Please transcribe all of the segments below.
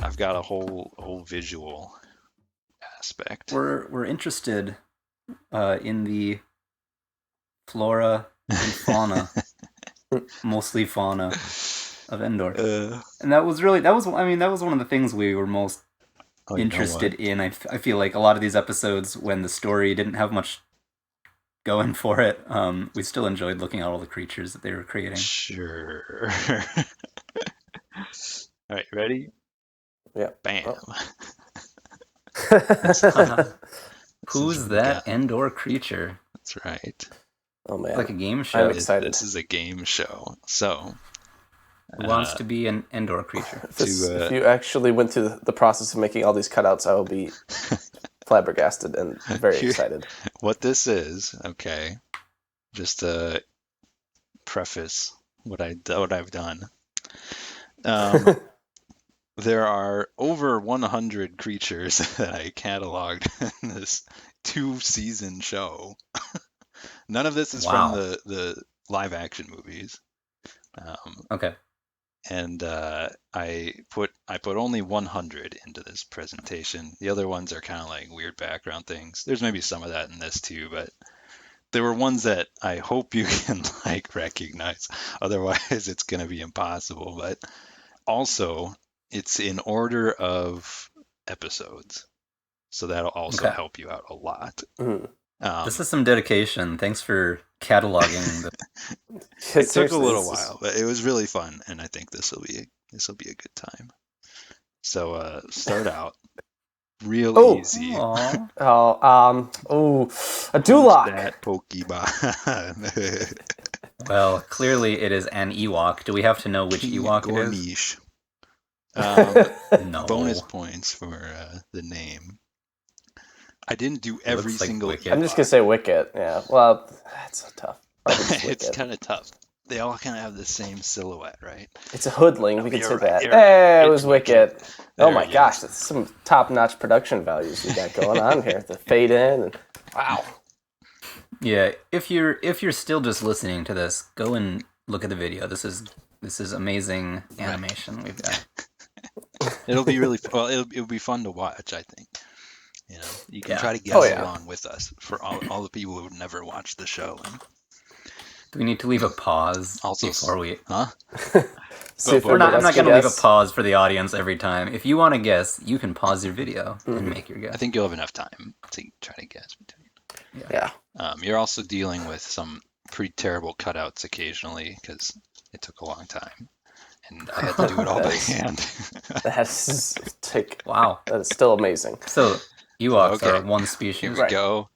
I've got a whole visual aspect. We're interested in the flora and fauna, mostly fauna, of Endor. And that was one of the things we were most interested in. I feel like a lot of these episodes, when the story didn't have much going for it, we still enjoyed looking at all the creatures that they were creating. Sure. All right, ready? Yeah. Bam. Who's that Endor creature? That's right. Oh man, like a game show. I'm excited. This is a game show. So, who wants to be an Endor creature? If you actually went through the process of making all these cutouts, I will be flabbergasted and very excited. What this is, okay, just to preface what I've done. There are over 100 creatures that I cataloged in this 2-season show. None of this is from the live action movies. Okay. And I put only 100 into this presentation. The other ones are kind of like weird background things. There's maybe some of that in this too, but there were ones that I hope you can like recognize. Otherwise, it's going to be impossible. But also, it's in order of episodes, so that'll also help you out a lot. Mm-hmm. This is some dedication. Thanks for cataloging. It took a little while, but it was really fun, and I think this will be a good time. So start out real easy. A Duloc. That Pokemon. Well, clearly it is an Ewok. Do we have to know which Ewok it is? No. Bonus points for the name. I didn't do every single. Wicket. I'm just gonna say Wicket. Yeah. Well, that's tough. It's kind of tough. They all kind of have the same silhouette, right? It's a hoodling. We could say that. Hey, it was Wicket. Oh my gosh, that's some top-notch production values you got going on here. The fade in. And, wow. Yeah. If you're still just listening to this, go and look at the video. This is amazing animation we've got. It'll be really well. It'll be fun to watch. I think. You know, you can try to guess along with us for all the people who've never watched the show. Do we need to leave a pause before we? Huh? I'm not going to leave a pause for the audience every time. If you want to guess, you can pause your video and make your guess. I think you'll have enough time to try to guess between. Yeah. You're also dealing with some pretty terrible cutouts occasionally because it took a long time. And I had to do it all by hand. That is still amazing. So Ewoks are one species. Here we go.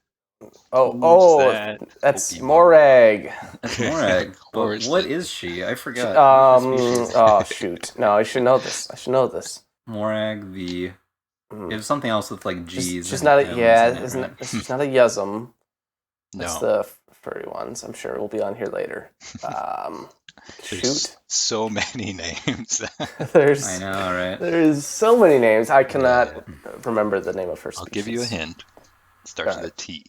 That's Morag. That's Morag. But what is she? I forgot. Shoot. No, I should know this. Morag, it was something else with like G's. She's not she's not a Yuzum. No. That's the furry ones. I'm sure we'll be on here later. There's so many names. I know, right? There's so many names. I cannot remember the name of her species. I'll give you a hint. It starts with a T.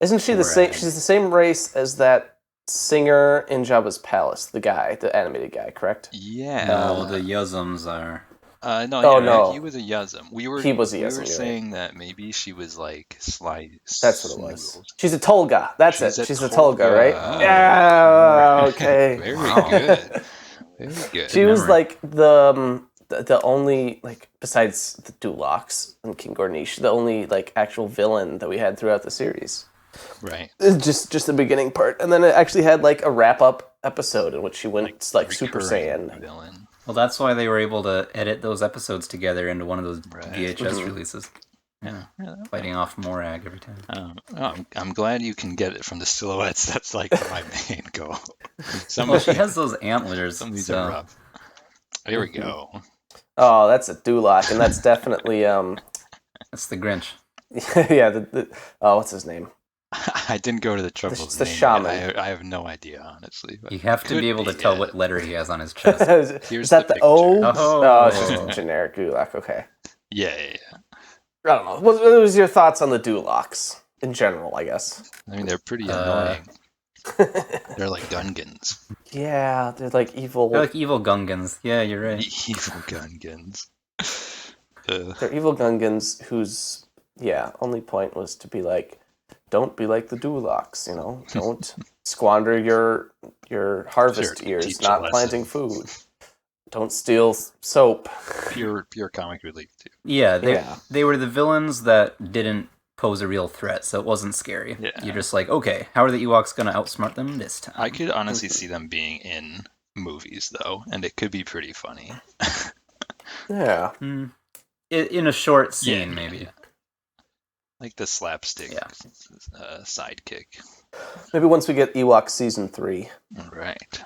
Isn't she the same? She's the same race as that singer in Jabba's palace, the animated guy, correct? Yeah. No, the Yuzums are. No. He was a Yuzum. He was a Yuzum. We were saying that maybe she was like Sly. That's what it was. She's a Tolga. That's it. She's a Tolga, right? Yeah. Okay. Very good. Very good. She was like the only, like, besides the Dulocs and King Gornish, the only like actual villain that we had throughout the series. Right. Just the beginning part, and then it actually had like a wrap-up episode in which she went like Super Saiyan. Villain. Well, that's why they were able to edit those episodes together into one of those VHS releases. Yeah, fighting off Morag every time. I'm glad you can get it from the silhouettes. That's like my main goal. She has those antlers. Some of these are rough. Here we go. Oh, that's a Duloc, and that's definitely That's the Grinch. Yeah. What's his name? I didn't go to the trouble. It's the shaman. I have no idea, honestly. You have to be able to tell what letter he has on his chest. Is that the O? Oh, it's just a generic Duloc. Okay. Yeah. I don't know. What was your thoughts on the Dulocs in general, I guess? I mean, they're pretty annoying. They're like Gungans. Yeah, they're like evil. They're like evil Gungans. Yeah, you're right. Evil Gungans. They're evil Gungans whose only point was to be like, don't be like the Dulocs, don't squander your harvest years not planting food. Don't steal soap. Pure comic relief too. Yeah, they were the villains that didn't pose a real threat, so it wasn't scary. Yeah. You're just like, okay, how are the Ewoks going to outsmart them this time? I could honestly see them being in movies though, and it could be pretty funny. Yeah. In a short scene, maybe. Like the slapstick sidekick. Maybe once we get Ewok season 3. Right.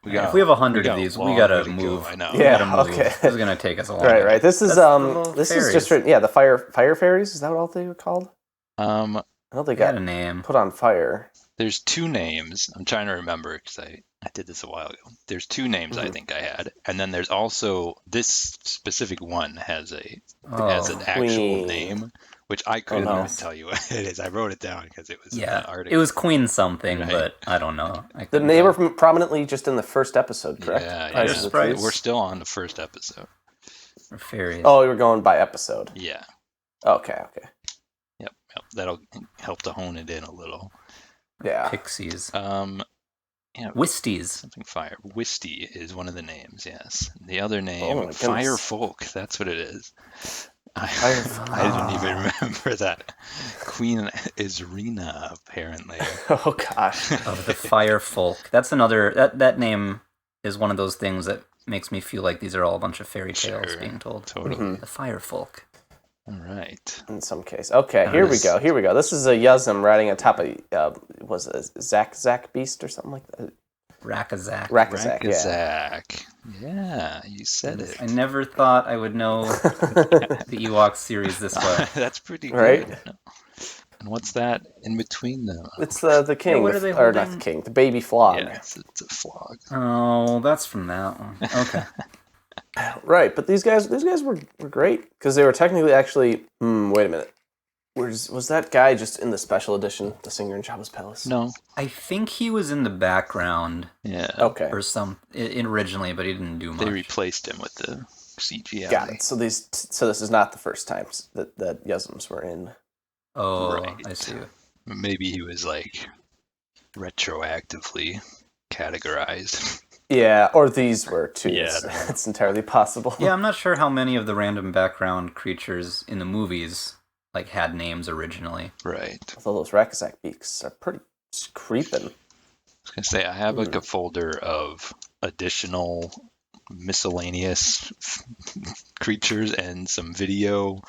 If we have 100 of these, we gotta move. I know. Yeah, okay. This is gonna take us a long time. Right. Right. This is just the fire fairies. Is that what they were called? I know they got a name. Put on fire. There's 2 names. I'm trying to remember because I did this a while ago. There's 2 names I think I had, and then there's also this specific one has an actual name, which I couldn't even tell you what it is. I wrote it down because it was in the article. It was Queen something, but I don't know. They were prominently just in the first episode, correct? Yeah. We're still on the first episode. Or fairies. Oh, you were going by episode. Yeah. Okay. Yep. That'll help to hone it in a little. Yeah. Pixies. Wisties. Something fire. Wisty is one of the names, yes. The other name, Fire Folk. That's what it is. I didn't even remember that. Queen Isrina, apparently. Oh, gosh. Of the Fire Folk. That's another... That name is one of those things that makes me feel like these are all a bunch of fairy tales being told. Totally. The Fire Folk. All right. In some case. Okay, here we go. This is a Yuzum riding on top of, was it a Zak Beast or something like that? Rakazak, yeah, you said it. I never thought I would know the Ewoks series this well. That's pretty good. Right? And what's that in between them? It's the king, what are they or not the king, the baby flog. Yes, it's a flog. Oh, that's from that one. Okay. Right, but these guys were great because they were technically actually. Wait a minute, was that guy just in the special edition, the singer in Jabba's Palace? No, I think he was in the background. Yeah. Okay. Or originally, but he didn't do much. They replaced him with the CGI. Got it. So this is not the first time that Yuzums were in. Oh, right. I see. Maybe he was like retroactively categorized. Yeah, or these were too. Yeah, it's entirely possible. Yeah, I'm not sure how many of the random background creatures in the movies had names originally. Right. Although those Rakazak beaks are pretty creeping. I was gonna say I have a folder of additional miscellaneous creatures and some video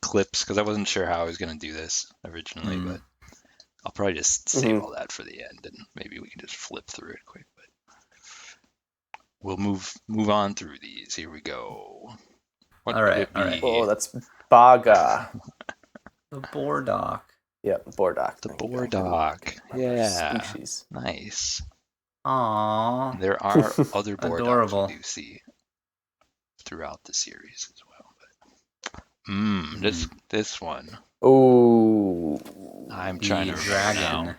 clips because I wasn't sure how I was gonna do this originally, but I'll probably just save all that for the end and maybe we can just flip through it quick. But we'll move on through these. Here we go. All right. Oh, that's Baga. The Bordock. Yeah, Bordock. The Bordock. Yeah. Species. Nice. Aww. There are other Bordocks we do see throughout the series as well. But this one. Ooh. I'm trying to dragon. now.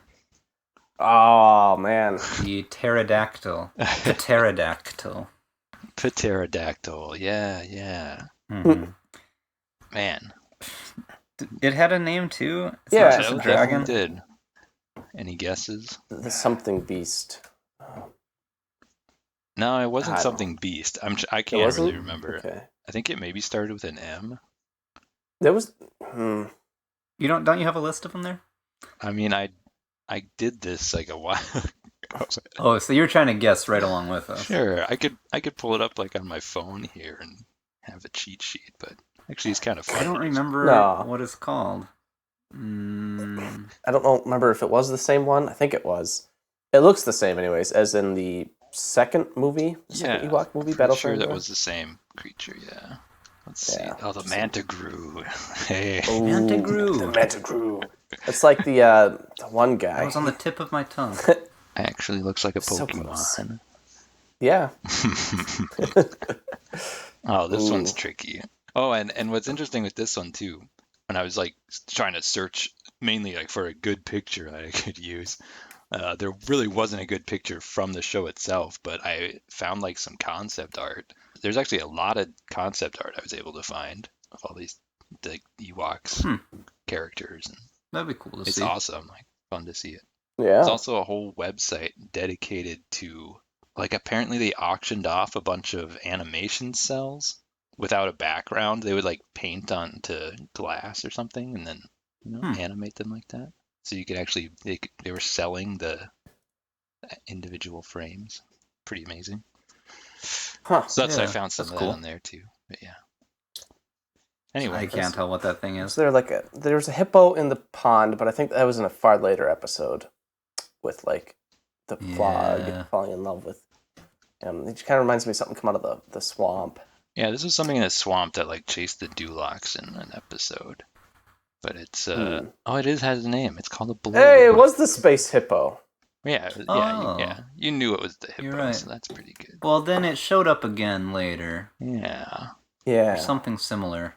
Oh man. The pterodactyl. The pterodactyl. Pterodactyl. Yeah. Mm-hmm. Man. It had a name too? It's yeah, not just a dragon. It did. Any guesses? The something beast. No, it wasn't something beast. I can't really remember. Okay. I think it maybe started with an M. There was. You don't you have a list of them there? I mean, I did this like a while ago. Oh, so you're trying to guess right along with us. Sure, I could pull it up on my phone here and have a cheat sheet, but actually it's kind of fun. I don't remember what it's called. I don't remember if it was the same one. I think it was. It looks the same anyways, as in the second movie, second Ewok movie, Battle for Endor. Sure that was the same creature, yeah. Let's see. Oh, the Mantagrew. Hey. Ooh, Mantagrew. The Mantagrew. It's like the one guy. That was on the tip of my tongue. Actually looks like a Pokemon. So yeah. Oh, this one's tricky. Oh, and what's interesting with this one too, when I was trying to search mainly for a good picture that I could use, there really wasn't a good picture from the show itself, but I found some concept art there's actually a lot of concept art I was able to find of all these the Ewoks characters. And that'd be cool to see. It's awesome, like fun to see it. Yeah. There's also a whole website dedicated to, like, apparently they auctioned off a bunch of animation cells without a background. They would like paint onto glass or something and then animate them like that. So you could actually they were selling the individual frames. Pretty amazing. Huh. So I found some of that on there too. But yeah. Anyway, I can't tell what that thing is. There's a hippo in the pond, but I think that was in a far later episode with like the frog falling in love with him. It kind of reminds me of something come out of the swamp. Yeah, this was something in a swamp that like chased the Dulocs in an episode. But it's it has a name. It's called a blue. Hey, it was the space hippo. Yeah. You knew it was the hippo, right. So that's pretty good. Well, then it showed up again later. Yeah. Or something similar.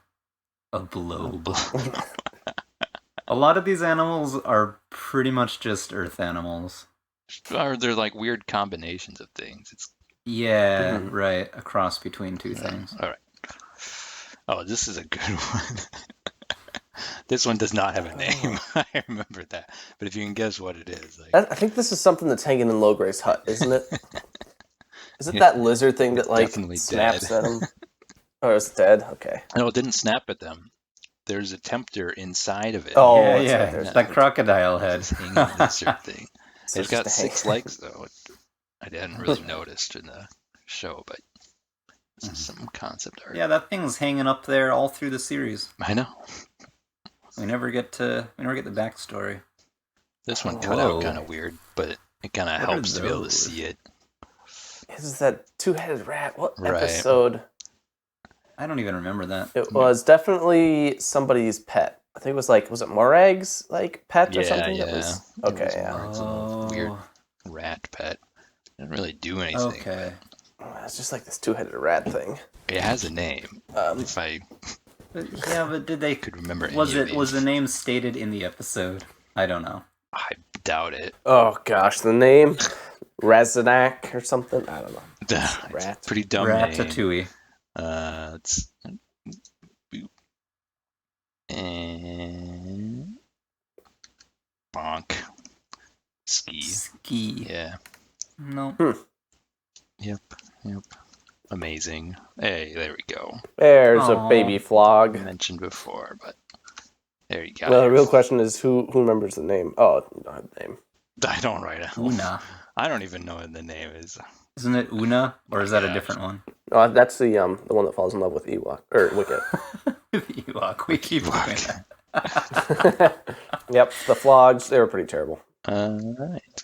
A blobe. A lot of these animals are pretty much just Earth animals. Or they're like weird combinations of things. It's right. A cross between two things. All right. Oh, this is a good one. This one does not have a name. I remember that. But if you can guess what it is. I think this is something that's hanging in Logray's hut, isn't it? Is it that lizard thing that like snaps at him? Oh, it's dead? Okay. No, it didn't snap at them. There's a tempter inside of it. Oh, yeah. There's that crocodile head. Hanging lizard thing. It's got 6 legs, though. I hadn't really noticed in the show, but this is some concept art. Yeah, that thing's hanging up there all through the series. I know. We never get the backstory. This one cut out kind of weird, but it kind of helps to be able to see it. Is that two-headed rat? What episode? I don't even remember that. It was definitely somebody's pet. I think it was was it Morag's pet or something? Yeah. That was, okay, It's a weird rat pet. It didn't really do anything. Okay. It's just like this two-headed rat thing. It has a name. If I but did they could remember was the name stated in the episode? I don't know. I doubt it. Oh gosh, the name Razanak or something. I don't know. It's pretty dumb Ratatouille. Name. It's and bonk. Ski. Yeah. No. Yep. Amazing. Hey, there we go. There's a baby flog. Mentioned before, but there you go. Well, the real question is who remembers the name? Oh, you don't have the name. I don't right now. Una. I don't even know what the name is. Isn't it Una, or is that a different one? Oh, that's the one that falls in love with Ewok or Wicket. Ewok. We keep doing that. Yep, the flogs. They were pretty terrible. Right.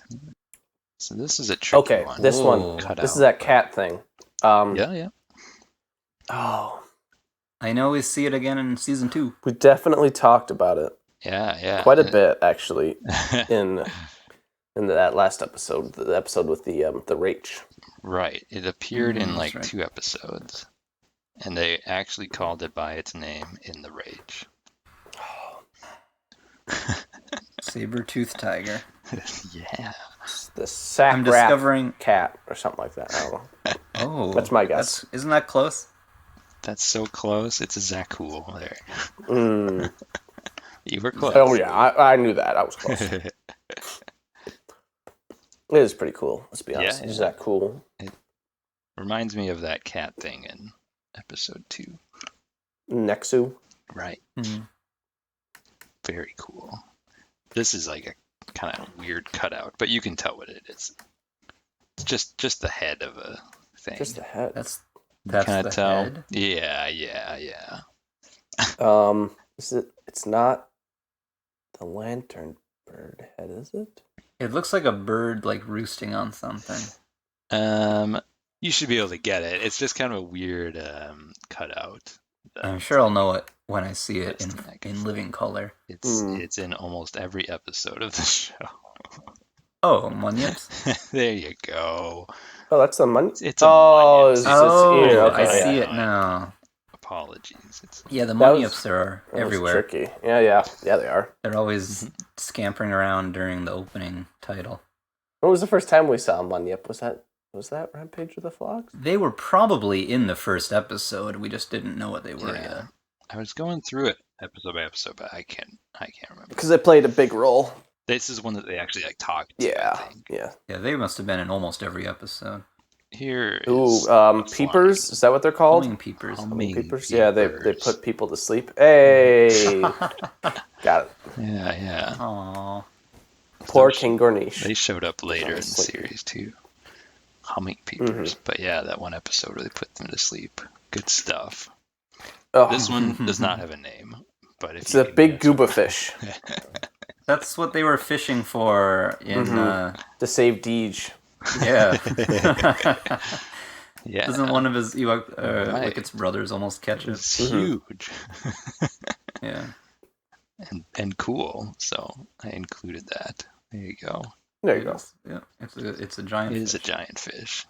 So this is a tricky one. This one. This is that cat thing. Yeah. Oh. I know we see it again in season 2. We definitely talked about it. Yeah. Quite a bit, actually, in that last episode, the episode with the Rach. Right. It appeared in 2 episodes, and they actually called it by its name in the Rage. Saber-toothed tiger. Yeah. The sack I'm discovering cat or something like that. I don't know. Oh, that's my guess. Isn't that close? That's so close. It's a Zakul there. You were close. Oh yeah, I knew that. I was close. It is pretty cool. Let's be honest. Yeah. Is that cool? It reminds me of that cat thing in episode 2. Nexu. Right. Mm-hmm. Very cool. This is like a kind of weird cutout, but you can tell what it is. It's just the head of a thing. Just the head. That's can the I tell? head? Yeah. It's not the lantern bird head, is it? It looks like a bird roosting on something. You should be able to get it. It's just kind of a weird cutout. I'm sure I'll know it when I see it in living color. It's in almost every episode of the show. Oh, Munyips? There you go. Oh, that's the money. It's a Munyips. It's ear. Okay, I see it now. Apologies. The Munyips are everywhere. Tricky. Yeah, they are. They're always scampering around during the opening title. When was the first time we saw a Munyip? Was Was that Rampage of the Flogs? They were probably in the first episode. We just didn't know what they were yet. I was going through it episode by episode, but I can't remember. Because they played a big role. This is one that they actually like talked to, Yeah, I think. yeah. Yeah, they must have been in almost every episode. Here is peepers? Is that what they're called? Humming peepers. Humming peepers? Yeah, they put people to sleep. Hey! Got it. Yeah. Aww. Poor King Gornish. They showed up later in the series, too. Humming peepers. Mm-hmm. But yeah, that one episode where they put them to sleep. Good stuff. Oh. This one does not have a name. But it's a big gooba fish. That's what they were fishing for in... to save Deej. Yeah. Yeah. Doesn't one of his Ewok, like its brothers almost catch it? It's huge. Yeah. And cool. So I included that. There you go. There you go. Yeah. It's a giant fish. It is a giant fish.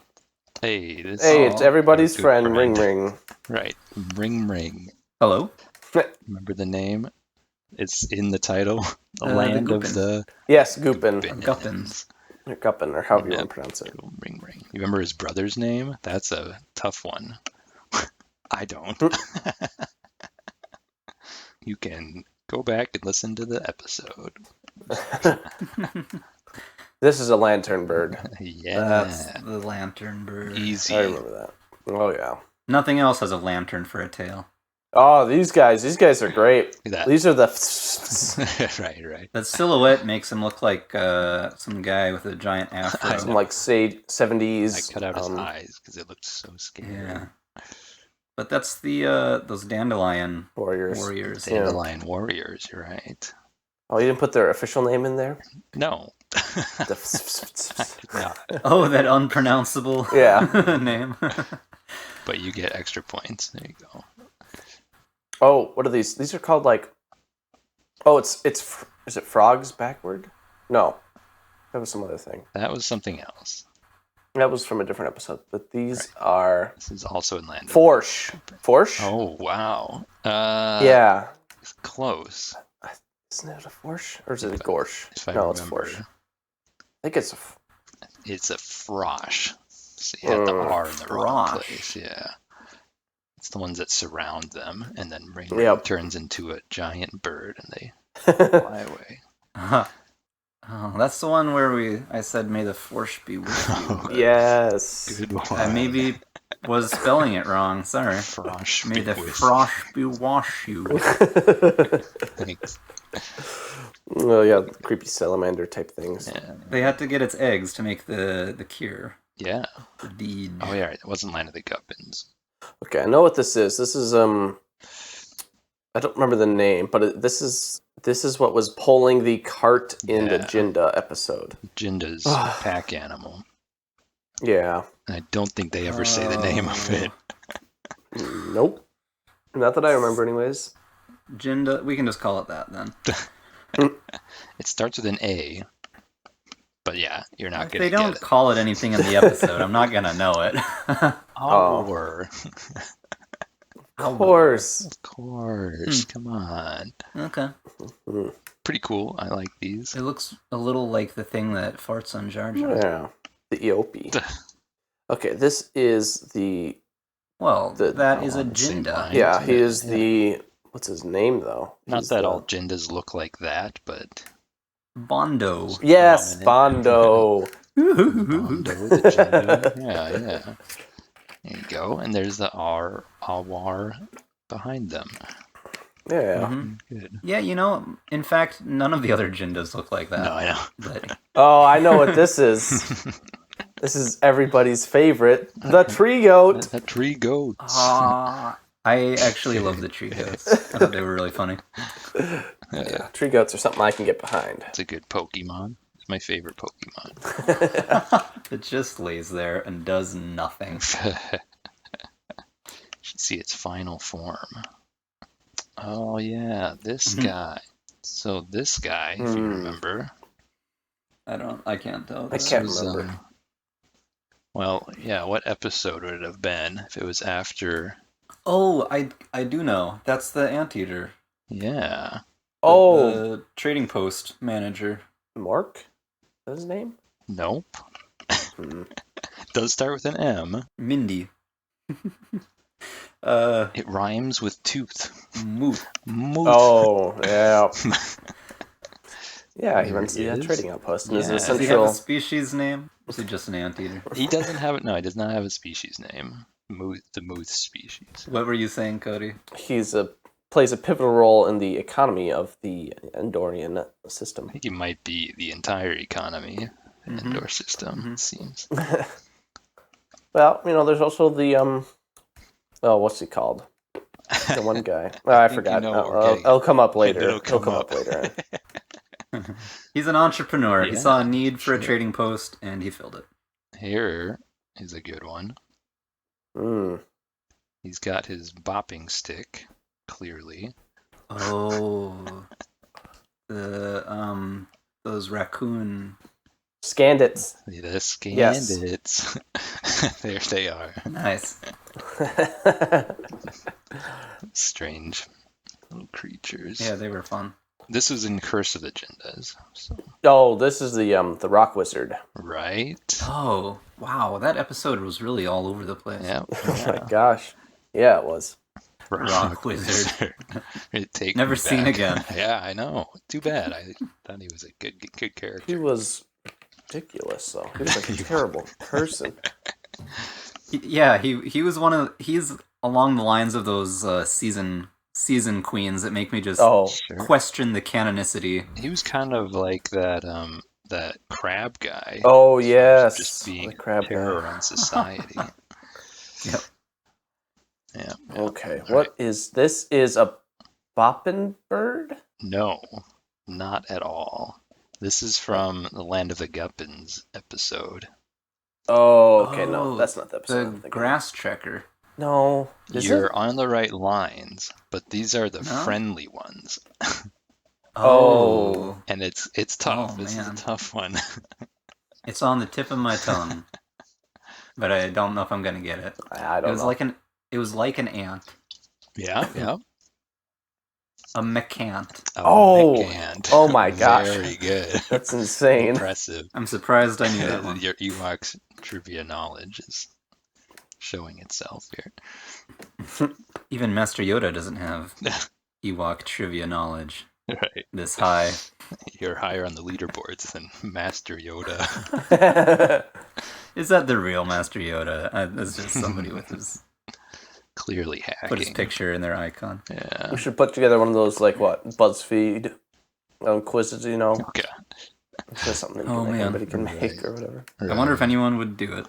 Hey, it's everybody's friend, Ring Ring. Right. Ring. Hello? Remember the name? It's in the title. The land of the... Yes, Goopin. Guppins. Or Guppin, or however you want to pronounce it. Ring. You remember his brother's name? That's a tough one. I don't. You can go back and listen to the episode. This is a lantern bird. Yeah. That's the lantern bird. Easy. I remember that. Oh, yeah. Nothing else has a lantern for a tail. Oh, these guys are great. These are the... Right. That silhouette makes him look like some guy with a giant afro. Some like, say, 70s... I cut out his eyes because it looked so scary. Yeah. But that's the those Dandelion Warriors. Dandelion Warriors, you're right. Oh, you didn't put their official name in there? No. Oh, that unpronounceable name. But you get extra points. There you go. Oh, what are these? These are called like... Oh, is it frogs backward? No. That was some other thing. That was something else. That was from a different episode. But these are... This is also in Land. Forsh. Oh, wow. Yeah. It's close. Isn't it a Forsh? Or is it a Gorsh? No, it's Forsh. I think it's a... It's a Frosh. So you have the R in the wrong place. Yeah. It's the ones that surround them, and then Ring turns into a giant bird, and they fly away. Oh, that's the one where I said, "May the force be with you." Yes. Good one. I maybe was spelling it wrong. Sorry. Frosh. May the frosh be wash you. Thanks. Oh yeah, creepy salamander type things. Yeah. They had to get its eggs to make the cure. Yeah. The deed. Oh yeah, it wasn't Land of the Guppins. Okay, I know what this is. This is I don't remember the name, but this is what was pulling the cart in the Jinda episode. Jinda's pack animal. Yeah. And I don't think they ever say the name of it. Nope. Not that I remember, anyways. Jinda. We can just call it that then. It starts with an A. But yeah, you're not going to get it. If they don't call it anything in the episode, I'm not going to know it. Of course. Come on. Okay. Pretty cool. I like these. It looks a little like the thing that farts on Jar Jar. Yeah. The Eopie. Okay, this is the... Well, that is a Jinda. Yeah, he is the... What's his name, though? Not that all Jindas look like that, but... Bondo. Yes, Bondo. Bondo, the Jinda. Yeah. There you go. And there's the Awar behind them. Yeah. Mm-hmm. Good. Yeah, in fact, none of the other Jindas look like that. No, I know. But... Oh, I know what this is. This is everybody's favorite, the tree goat. The tree goats. I actually love the tree goats. I thought they were really funny. Yeah, tree goats are something I can get behind. It's a good Pokemon. It's my favorite Pokemon. It just lays there and does nothing. You should see its final form. Oh yeah, this guy. So this guy, if you remember. I can't tell. I can't remember. Well, yeah, what episode would it have been if it was after... Oh, I do know. That's the anteater. Yeah. The trading post manager. Mark? Is that his name? Nope. does start with an M. Mindy. It rhymes with tooth. Mooth. Oh, yeah. Yeah, he There runs he the is. trading outpost and is Yeah. a Does Does he have a central. species name? Or is he just an anteater? He doesn't have it. No, he does not have a species name. The moose species. What were you saying, Cody? Plays a pivotal role in the economy of the Endorian system. I think he might be the entire economy of the Mhm. Endor system, Mhm. it seems. Well, there's also the what's he called? The one guy. I think forgot. you know what we're getting It'll come up later. It'll come up later. He's an entrepreneur. He Yeah, saw a need for a sure. trading post, and he filled it. Here is a good one. Mm. He's got his bopping stick, clearly. Oh, those raccoon. Scandits. The Yes. Scandits. There they are. Nice. Strange little creatures. Yeah, they were fun. This was in Curse of Agendas, so Oh, this is the rock wizard. right? Oh, wow, that episode was really all over the place. Yep. Oh my gosh. Yeah, it was. Rock wizard. It take Never me seen back. again. Yeah, I know. Too bad. I thought he was a good character. He was ridiculous, though. He was like a terrible person. He was he's along the lines of those season queens that make me just Sure. question the canonicity. He was kind of like that crab guy. Oh, yes. Just the being crab terror guy. on society. Yep. Yeah. Okay, All what is this? Is a boppin' bird? No, not at all. This is from the Land of the Guppins episode. Oh, okay, no, that's not the episode. I'm The thinking grass checker. of. No, is You're it? on the right lines, but these are the No? friendly ones. Oh. And it's tough. Oh, This is a man. tough one. It's on the tip of my tongue, but I don't know if I'm gonna get it. I It don't was know. like an ant, Yeah. a mechant. Oh. Backhand. Oh my gosh. Very good. That's insane. Impressive. I'm surprised I knew that one. Your Ewoks trivia knowledge is showing itself here. Even Master Yoda doesn't have Ewok trivia knowledge Right. this high. You're higher on the leaderboards than Master Yoda. Is that the real Master Yoda? That's just somebody with his Clearly hacking. put his picture in their icon. Yeah. We should put together one of those, like, BuzzFeed quizzes, Okay. Just something that Oh, man. anybody can make Right. or whatever. I wonder if anyone would do it.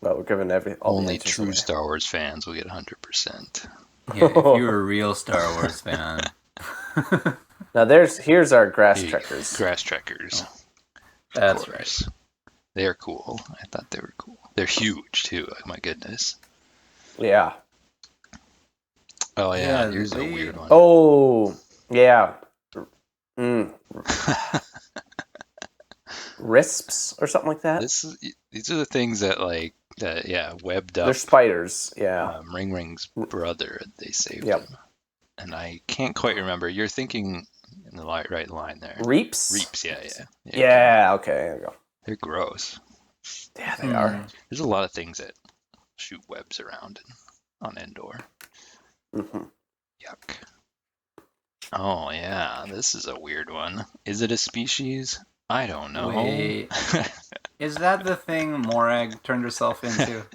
But we're giving all the Only answers true away. Star Wars fans will get 100%. Yeah, if you're a real Star Wars fan. Now here's our grass Here you checkers. go. Grass trekkers. That's Of course. They're cool. I thought they were cool. They're huge too. Oh, my goodness. Yeah. Oh yeah. Yeah, Here's a they- weird one. Oh, yeah. Risps or something like that. These are the things that webbed up They're spiders. Yeah. Ring Ring's brother. They saved Yep. him. And I can't quite remember. You're thinking in the right line there. Reaps. Reaps, yeah. Yeah. Okay. There you go. They're gross. Yeah, they are. There's a lot of things that shoot webs around on Endor. Mm-hmm. Yuck. Oh yeah, this is a weird one. Is it a species? I don't know. Wait. Is that the thing Morag turned herself into?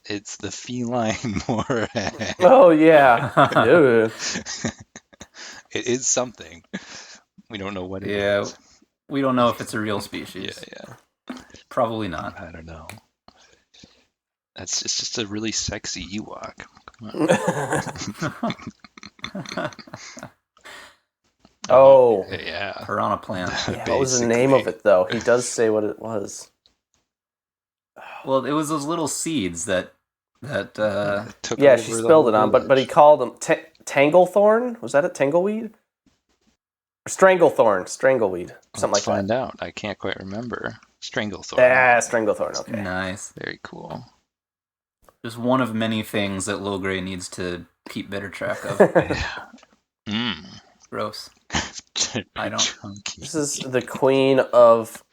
It's the Feline Morag. Oh yeah. Ew. It is something. We don't know what it Yeah, is. we don't know if it's a real species. Yeah. Probably not. I don't know. It's just a really sexy Ewok. Come on. Oh. Yeah. Piranha plant. Yeah, what was the name of it though? He does say what it was. Well, it was those little seeds that Took Yeah, over she the spelled whole it on, but he village. called them Tanglethorn. Was that it? Tangleweed? Or Stranglethorn. Strangleweed. Something Let's like find that. out. I can't quite remember. Stranglethorn. Ah, Stranglethorn. Okay. nice. Very cool. Just one of many things that Lil Grey needs to keep better track of. Mmm. Gross. I don't- Chunky. This is the queen of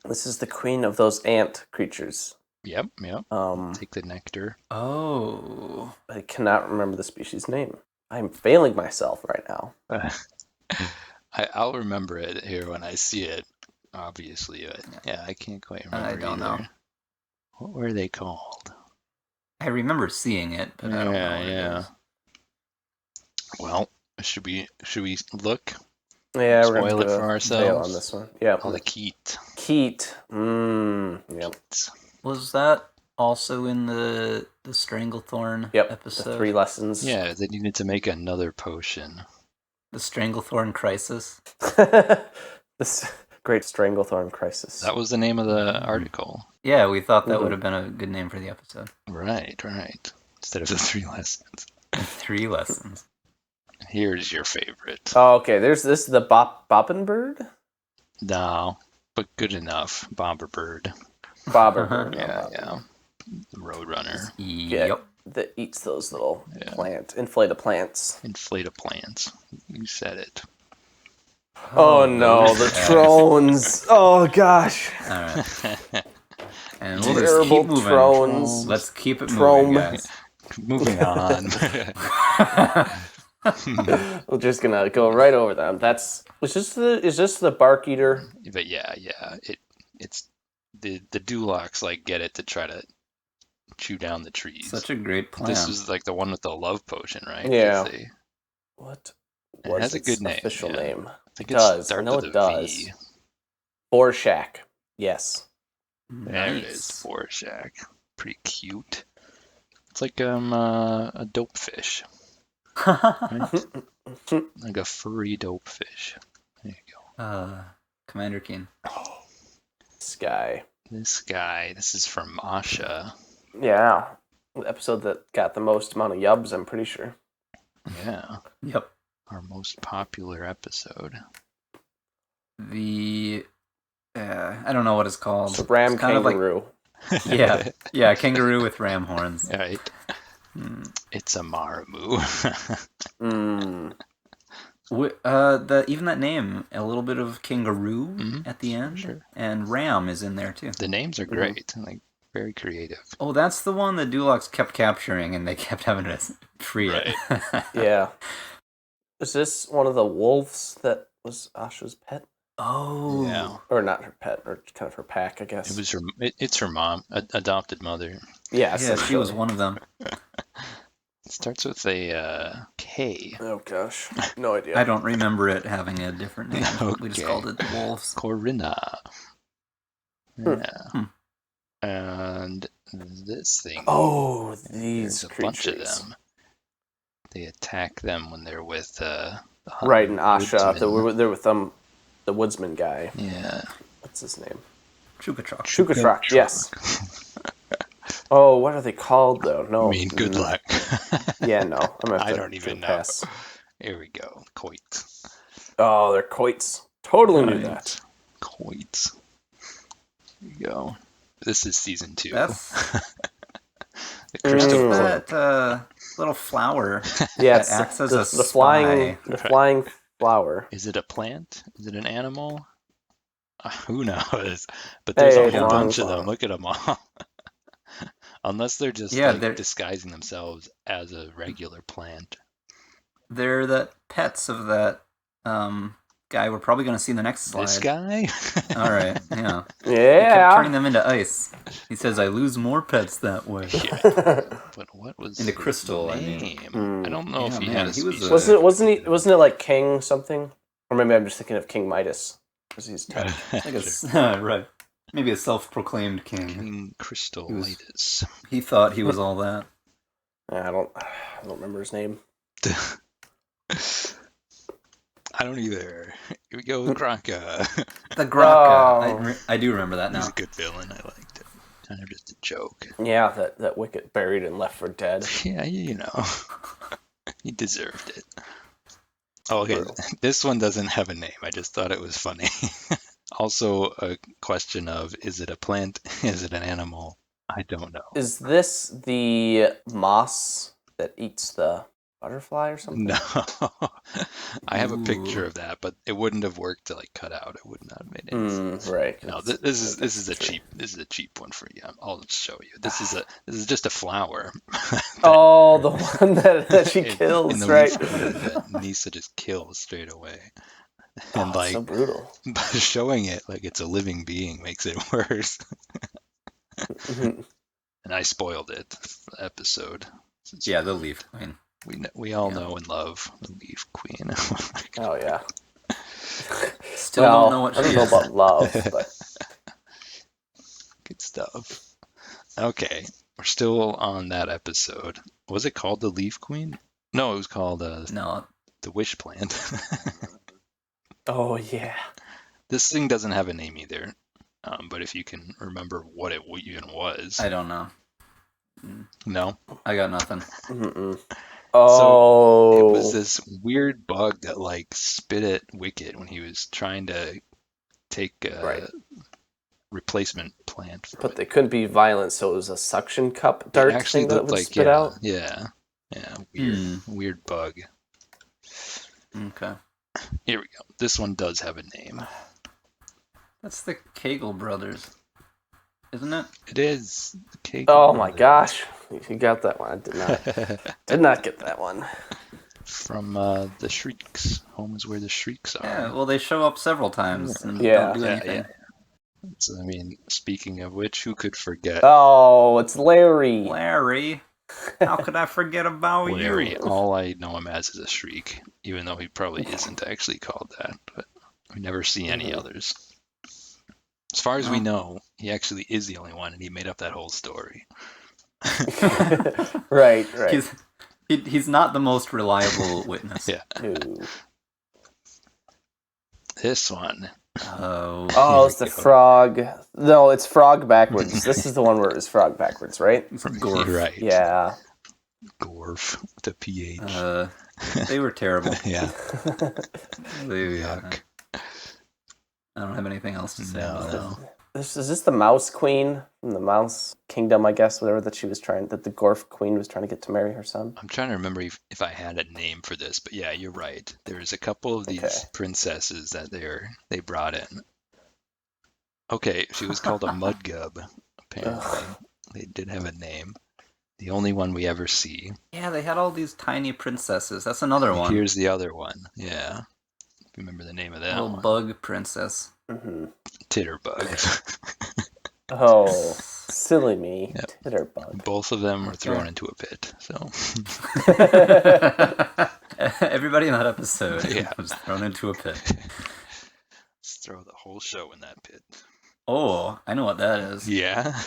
This is the queen of those ant creatures. Yep. Take the nectar. Oh. I cannot remember the species name. I'm failing myself right now. I'll remember it here when I see it, obviously. But yeah, I can't quite remember I don't either. know. What were they called? I remember seeing it, but I don't know what it is. Well, should we look? Yeah, we're Spoil going to it for fail ourselves. on this one. Yeah. Oh, the Keat. Keat. Yep. Was that also in the Stranglethorn episode? The 3 lessons. Yeah, they needed to make another potion. The Stranglethorn Crisis. This Great Stranglethorn Crisis. That was the name of the article. Yeah, we thought that would have been a good name for the episode. Right. Instead of the 3 lessons. 3 lessons. Here's your favorite. Oh, okay. There's this, the Boppin' Bird? No, but good enough. Bobberbird. Bobberbird. Yeah. The Roadrunner. Yep. That eats those little inflated plants. Inflate plants. You said it. Oh no, the Trones. Oh gosh. All right. And we'll just keep moving. Trones. Let's keep it moving, guys. Moving on. We're just gonna go right over them. Is this the bark eater? But yeah. It's the Dulocs get it to try to chew down the trees. Such a great plan. This is the one with the love potion, right? Yeah. What? It has a good name. Official name. I think it does. starts I know with it a does. V. Borshack. Yes. There it is. Borshack. Pretty cute. It's like a dope fish. Right? Like a furry dope fish. There you go. Commander Keen. Oh. This guy. This is from Asha. Yeah. The episode that got the most amount of yubs, I'm pretty sure. Yeah. Yep. Our most popular episode. I don't know what it's called. It's a ram kangaroo. Yeah, kangaroo with ram horns. Right. It's a Maramu. Even that name, a little bit of kangaroo at the end, and ram is in there too. The names are great, very creative. Oh, that's the one the Dulocs kept capturing, and they kept having to free it. Yeah. Is this one of the wolves that was Asha's pet? Oh. Yeah. Or not her pet, or kind of her pack, I guess. It was it's her mom, adopted mother. Yeah, she was one of them. It starts with a K. Oh gosh, no idea. I don't remember it having a different name. Okay. We just called it the wolves. Corinna. Yeah. And this thing. Oh, these there's a creatures. bunch of them. They attack them when they're with the right in Asha. They're with the woodsman guy. Yeah. What's his name? Chukatrak. Yes. Oh, what are they called though? No. I mean, good luck. Yeah, no. I don't even know. Pass. Here we go. Coits. Oh, they're coits. Totally knew that. Coits. Here you go. This is season 2. The crystal that little flower. Yes, that acts as the flying flower. Is it a plant? Is it an animal? Who knows? But there's a whole bunch of them. Look at them all. Unless they're just they're disguising themselves as a regular plant. They're the pets of that guy we're probably going to see in the next slide. This guy? All right, yeah. Yeah. He kept turning them into ice. He says, I lose more pets that way. Yeah. But what was into crystal, name? I don't know if he had a species. Wasn't it like King something? Or maybe I'm just thinking of King Midas. Because he's right. Maybe a self-proclaimed king. King Crystal Midas. He thought he was all that. I don't remember his name. I don't either. Here we go with Granka. The Granka. Oh. I do remember that now. He's a good villain. I liked it. Kind of just a joke. Yeah, that Wicket buried and left for dead. Yeah, he deserved it. Oh, okay. This one doesn't have a name. I just thought it was funny. Also, a question of, is it a plant? Is it an animal? I don't know. Is this the moss that eats the butterfly or something? No. I have a picture of that, but it wouldn't have worked to like cut out. It would not have made any sense. Right. No, this is a cheap one for you. I'll show you. This is just a flower. Oh, the one that she kills, in the right? that Nisa just kills straight away. And It's so brutal. by showing it like it's a living being makes it worse. And I spoiled it for the episode. Yeah, the Leaf Queen. We all know and love the Leaf Queen. Oh yeah. Still don't know what she I don't know is. about love, but Good stuff. Okay, we're still on that episode. Was it called the Leaf Queen? No, it was called No. the Wish Plant. oh yeah. This thing doesn't have a name either. But if you can remember what it even was. I don't know. No? I got nothing. Oh. So it was this weird bug that like spit at Wicket when he was trying to take a replacement plant. But they couldn't be violent, so it was a suction cup dart thing that it would spit out? Yeah. Yeah, weird bug. Okay. Here we go. This one does have a name. That's the Kegel brothers, isn't it? It is. Oh my gosh. You got that one. I did not get that one. From the Shrieks. Home is where the Shrieks are. Yeah, well, they show up several times and don't do anything. So, I mean, speaking of which, who could forget? Oh, it's Larry. Larry. How could I forget about Larry. you? All I know him as is a Shriek, even though he probably isn't actually called that. But we never see any others. As far as we know, he actually is the only one, and he made up that whole story. right. He's not the most reliable witness. Yeah. Ooh. This one. Oh, it's the frog. No, it's frog backwards. This is the one where it was frog backwards, right? Gorf. Right. Yeah. Gorf. The PH. They were terrible. Yeah. Yuck. I don't have anything else to say about that. Is this the Mouse Queen from the Mouse Kingdom, I guess, whatever that the Gorf Queen was trying to get to marry her son? I'm trying to remember if I had a name for this, but yeah, you're right. There's a couple of these princesses that they brought in. Okay, she was called a Mudgub, apparently. They did have a name. The only one we ever see. Yeah, they had all these tiny princesses. That's another one. Here's the other one. Yeah. Remember the name of that little one. bug princess. Titterbug. Oh, silly me. Yep. Titterbug. Both of them were thrown into a pit, so. Everybody in that episode was thrown into a pit. Let's throw the whole show in that pit. Oh, I know what that is. Yeah?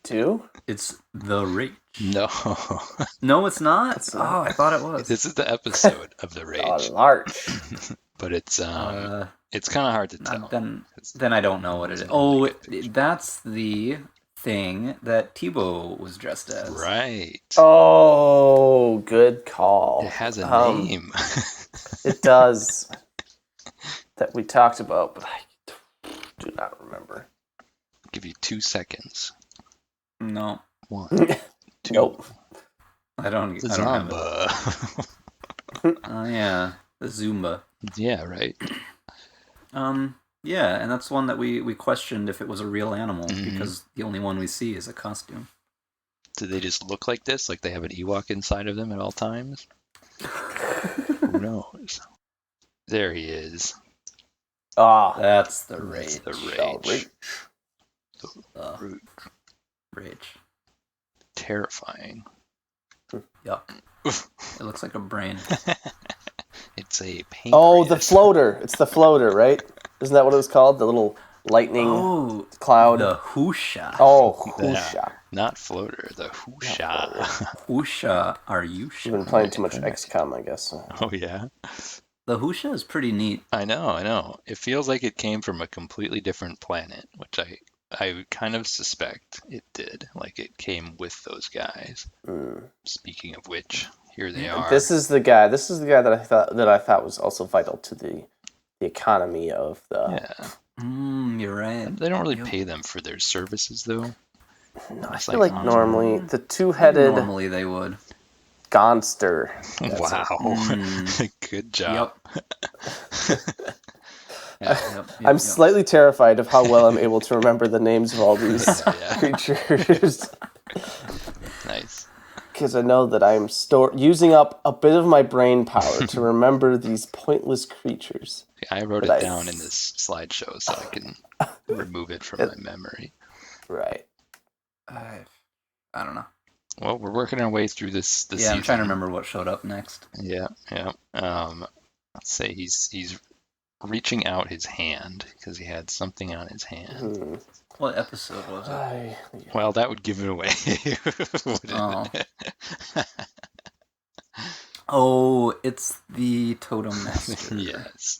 Two? It's The Rage. No. No, it's not? Oh, I thought it was. This is the episode of The Rage. Oh, Larch. But it's kind of hard to tell. Then I don't know what it is. Oh, that's the thing that Tebow was dressed as. Right. Oh, good call. It has a name. It does. That we talked about, but I do not remember. I'll give you 2 seconds. No. 1, 2. Nope. I don't have it. Oh, yeah. The Zumba. Yeah, right. Yeah, and that's one that we questioned if it was a real animal, because the only one we see is a costume. Do they just look like this? Like they have an Ewok inside of them at all times? Who knows? There he is. Ah, that's the Rage. The Rage. The Rage. Terrifying. Yuck. It looks like a brain. It's a pancreas. Oh, the floater. It's the floater, right? Isn't that what it was called? The little lightning cloud? The Husha. Oh, Husha. Not floater, the Husha. Husha, are you sure? You've been playing too much XCOM, I guess. Oh, yeah? The Husha is pretty neat. I know. It feels like it came from a completely different planet, which I kind of suspect it did. Like it came with those guys. Speaking of which, here they are. This is the guy that I thought was also vital to the economy of the. Yeah. You're right. They don't really pay them for their services, though. No, I feel like normally the two-headed. Normally they would. Gonster. Wow. Good job. Yep. I'm slightly terrified of how well I'm able to remember the names of all these creatures. Nice. Because I know that I'm using up a bit of my brain power to remember these pointless creatures. I wrote it down in this slideshow so I can remove it from my memory. Right. I don't know. Well, we're working our way through this Yeah, season. I'm trying to remember what showed up next. Yeah. Let's say he's reaching out his hand because he had something on his hand. What episode was it? Well, that would give it away. Oh, it's the Totem Master. Yes.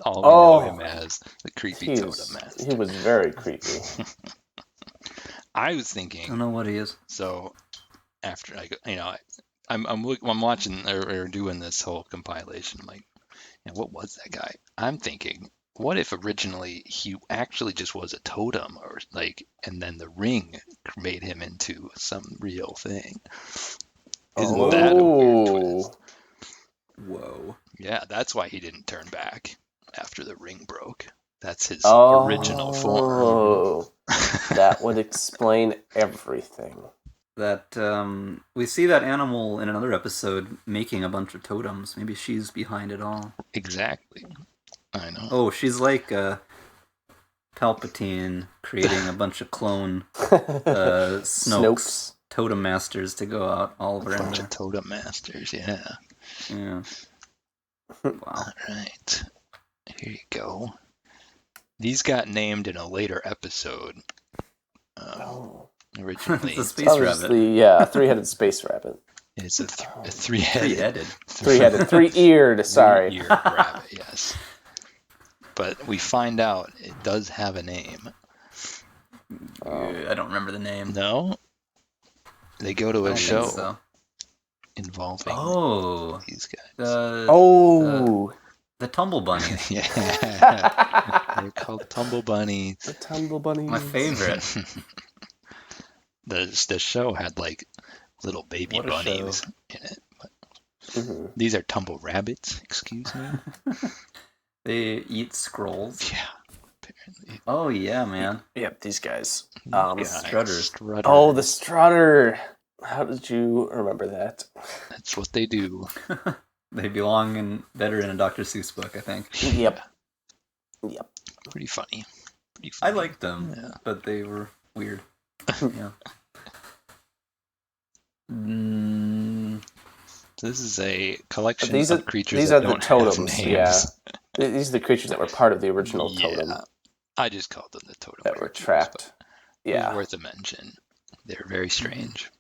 All we know him as the creepy Totem Master. He was very creepy. I was thinking. I don't know what he is. So after I'm watching or doing this whole compilation. I'm like, what was that guy? I'm thinking, what if originally he actually just was a totem, or and then the ring made him into some real thing? Isn't that a weird twist? Whoa. Yeah, that's why he didn't turn back after the ring broke. That's his original form. That would explain everything. That we see that animal in another episode making a bunch of totems. Maybe she's behind it all. Exactly. I know. Oh, she's like Palpatine creating a bunch of clone Snokes Totem Masters to go out all over. A bunch of Totem Masters, yeah. Yeah. Wow. All right. Here you go. These got named in a later episode. Originally. It's a space rabbit. A three-headed space rabbit. It's a three-headed. Three-eared, sorry. Three-eared rabbit, yes. But we find out it does have a name. I don't remember the name. No? They go to a show involving these guys. The Tumble Bunnies. Yeah. They're called Tumble Bunnies. The Tumble Bunnies. My favorite. The show had little baby bunnies in it. But these are tumble rabbits, excuse me. They eat scrolls. Yeah, apparently. Oh yeah, man. Yep, these guys. Strutters. Oh, the strutter. How did you remember that? That's what they do. They belong better in a Dr. Seuss book, I think. Yep. Pretty funny. I liked them, but they were weird. Yeah. This is a collection of creatures these that are don't the totems, have names. Yeah. These are the creatures that were part of the original totem. I just called them the totem. That were trapped. Yeah. It was worth a mention. They're very strange.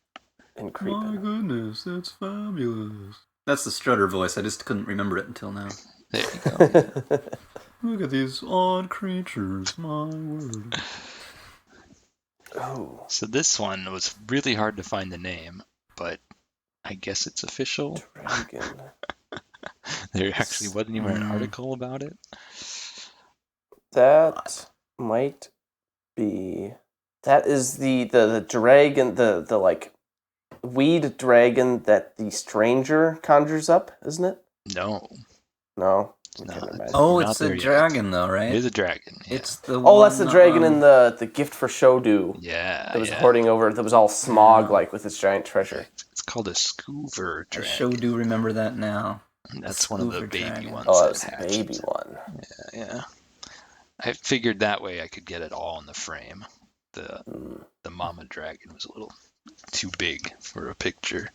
And creepy. My goodness, that's fabulous. That's the Strutter voice. I just couldn't remember it until now. There you go. Look at these odd creatures, my word. Oh. So this one was really hard to find the name, but I guess it's official. Dragon. There actually wasn't even an article about it. That might be. That is the dragon, the weed dragon that the stranger conjures up, isn't it? No. No. It's a dragon, though, right? It is a dragon. Yeah. It's the that's the dragon in the gift for Shodu. Yeah. That was hoarding over. That was all smog, with its giant treasure. It's called a scoover dragon. I sure do remember that now. That's one of the baby ones. Oh, that's the baby one. Yeah. I figured that way I could get it all in the frame. The mama dragon was a little too big for a picture.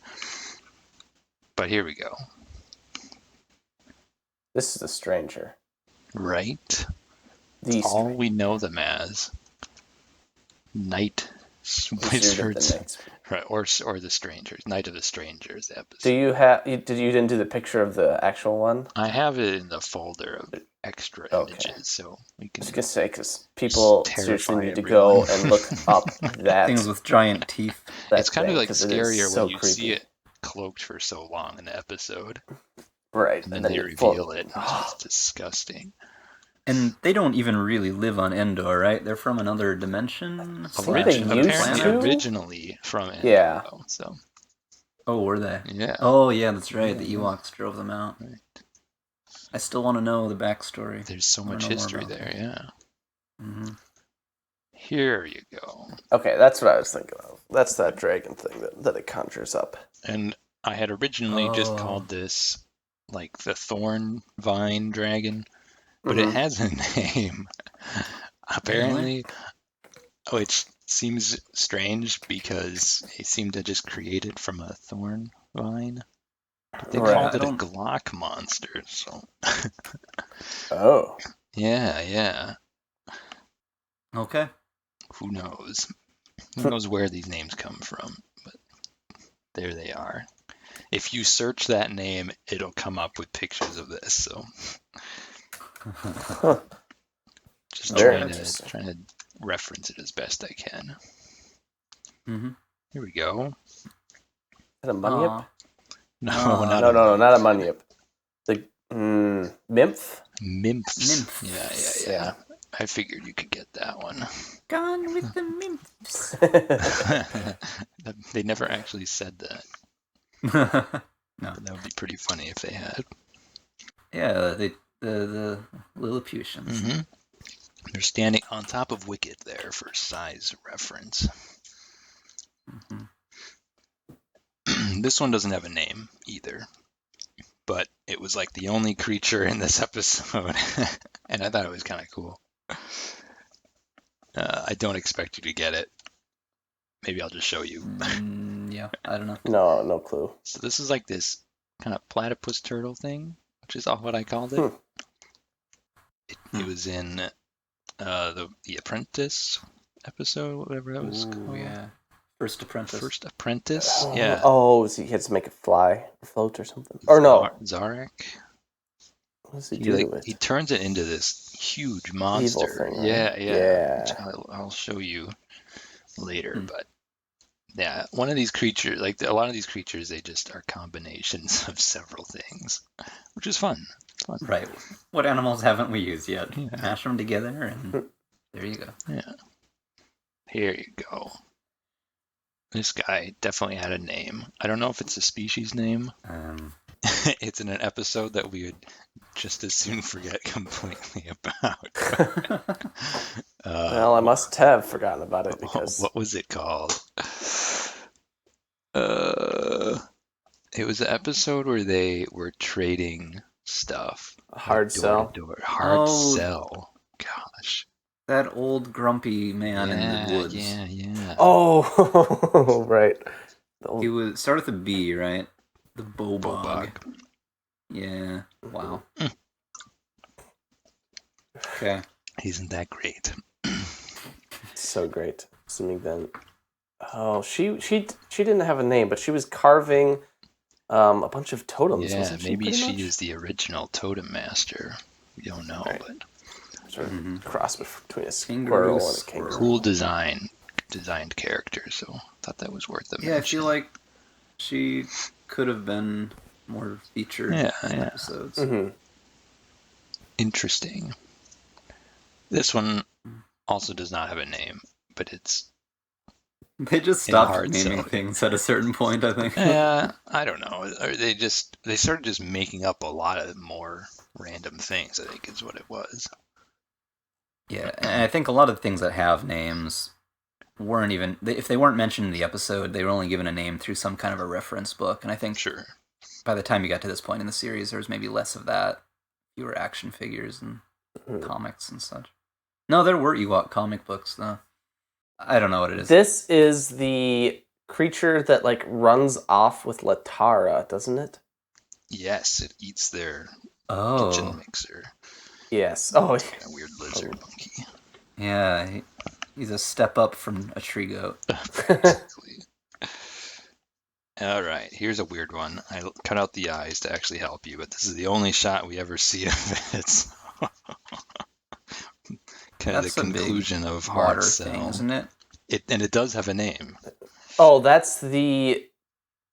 But here we go. This is the stranger. Right. All we know them as. Night Wizards. Right, or the Strangers. Night of the Strangers episode. You didn't do the picture of the actual one? I have it in the folder of extra images, so we can. I was gonna say, because people seriously need to go and look up that things with giant teeth. It's kind of scarier when you see it cloaked for so long in the episode. Right. And then they reveal it. It's disgusting. And they don't even really live on Endor, right? They're from another dimension? Apparently originally from Endor. Yeah. Though, so. Oh, were they? Yeah. Oh, yeah, that's right. The Ewoks drove them out. Right. I still want to know the backstory. There's so much history there, yeah. Mm-hmm. Here you go. Okay, that's what I was thinking of. That's that dragon thing that it conjures up. And I had originally just called this like the thorn vine dragon, but it has a name. Apparently, which seems strange because it seemed to just create it from a thorn vine. They called it a Glock monster, so. Oh. Yeah. Okay. Who knows? Who knows where these names come from? But there they are. If you search that name, it'll come up with pictures of this. So, just trying to reference it as best I can. Mm-hmm. Here we go. Is that a Munyip? No, not a Munyip. The Mymph? Mymph. Yeah. I figured you could get that one. Gone with the Mymphs. They never actually said that. No, that would be pretty funny if they had. Yeah, the Lilliputians. Mm-hmm. They're standing on top of Wicket there for size reference. Mm-hmm. This one doesn't have a name either, but it was like the only creature in this episode, and I thought it was kind of cool. I don't expect you to get it. Maybe I'll just show you. Yeah, I don't know. No clue. So this is like this kind of platypus turtle thing, which is all what I called it. It was in the Apprentice episode, whatever that was called. Yeah. First Apprentice. Yeah. Oh, so he had to make it fly, or float, or something. Or no. Zarek. What does he do with? He turns it into this huge monster. Evil thing, right? Yeah. Which I'll show you later, but yeah, one of these creatures, like a lot of these creatures, they just are combinations of several things, which is fun. Right. What animals haven't we used yet? Yeah. Mash them together, and there you go. Yeah. Here you go. This guy definitely had a name. I don't know if it's a species name. It's in an episode that we would just as soon forget completely about. Well, I must have forgotten about it because... What was it called? It was an episode where they were trading stuff. Hard sell. Hard sell. Gosh. That old grumpy man in the woods. Yeah. Oh, right. He was start with a B, right? The Bobog. Yeah. Wow. Okay. Isn't that great? So great. Assuming then. Oh, she didn't have a name, but she was carving a bunch of totems. Yeah, maybe she is the original Totem Master. We don't know, but sort of cross between a squirrel and a kangaroo. Cool designed character, so I thought that was worth it. Yeah, I feel like she could have been more featured in episodes. Mm-hmm. Interesting. This one also does not have a name, but it's... They just stopped naming things at a certain point, I think. Yeah, I don't know. Or they started just making up a lot of more random things, I think is what it was. Yeah, and I think a lot of things that have names weren't even... If they weren't mentioned in the episode, they were only given a name through some kind of a reference book, and I think by the time you got to this point in the series, there was maybe less of that. Fewer action figures and comics and such. No, there were Ewok comic books, though. I don't know what it is. This is the creature that, like, runs off with Latara, doesn't it? Yes, it eats their kitchen mixer. Yes. Oh, a weird lizard monkey. Yeah, he's a step up from a tree goat. Basically. All right, here's a weird one. I cut out the eyes to actually help you, but this is the only shot we ever see of it. So kind of the conclusion of Hard Cell, thing, isn't it? And it does have a name. Oh, that's the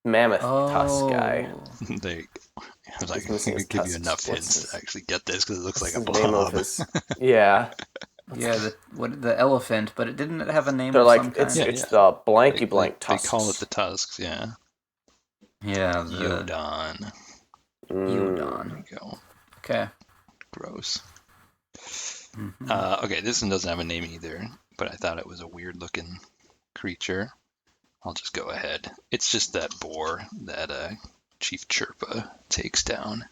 mammoth tusk guy. There you go. I was like, I'm going to give you enough hints to actually get this because it looks like a blob. Name of his... Yeah. Yeah, the elephant, but it didn't have a name. They're of like some kind. it's the blanky blank tusk. tusks. They call it the tusks, yeah. Yeah, Yodon. Yodon. There we go. Okay. Gross. Mm-hmm. Okay, this one doesn't have a name either, but I thought it was a weird looking creature. I'll just go ahead. It's just that boar that Chief Chirpa takes down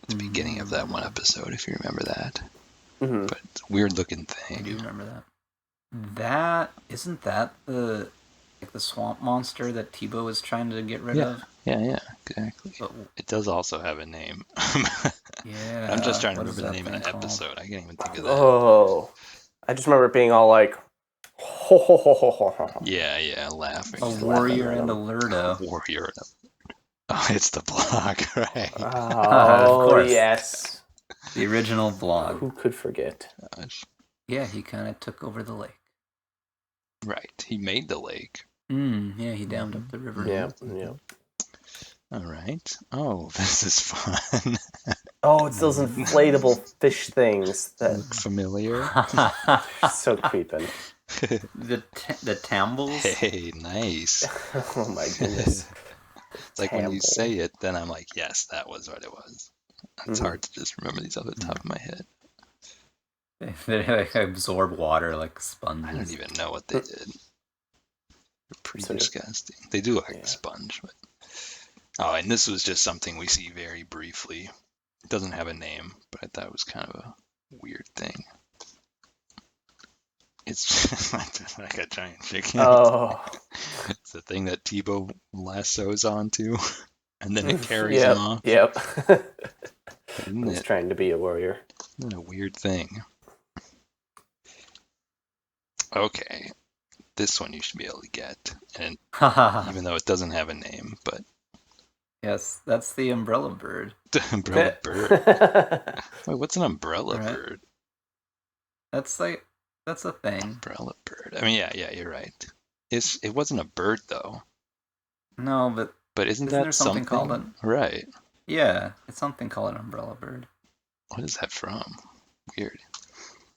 at the beginning of that one episode, if you remember that. Mm-hmm. But it's a weird looking I thing. do remember that. Isn't that the swamp monster that Tebow is trying to get rid of? Yeah, exactly. But, it does also have a name. yeah. I'm just trying to what is remember the that name of thing the called? episode. I can't even think of that. Oh, I just remember it being all like, ho ho ho ho ho ho. Yeah, laughing. A Just warrior laughing at and a him. lurdo. Warrior. Oh, it's the blog, right? Oh, course. yes. The original blog. Who could forget? Gosh. Yeah, he kind of took over the lake. Right. He made the lake. Yeah, he dammed up the river. Yeah. All right. Oh, this is fun. Oh, it's those inflatable fish things that Look familiar. so creeping. the tumbles. Hey, nice. Oh my goodness. It's like when you Tumble. say it, then I'm like, yes, that was what it was. It's hard to just remember these off the top of my head. They like absorb water like sponges. I don't even know what they did. They're pretty disgusting. They do look like a sponge. But... Oh, and this was just something we see very briefly. It doesn't have a name, but I thought it was kind of a weird thing. It's like a giant chicken. Oh. It's the thing that Tebow lassos onto, and then it carries Yep. him off. Yep. Isn't He's it? trying to be a warrior. Isn't it a weird thing? Okay, this one you should be able to get, and even though it doesn't have a name, but Yes, that's the umbrella bird. the umbrella bird. Wait, what's an umbrella bird? That's a thing. Umbrella bird. I mean, yeah, you're right. It wasn't a bird though. No, but isn't there that something called it? Right. Yeah, it's something called an umbrella bird. What is that from? Weird.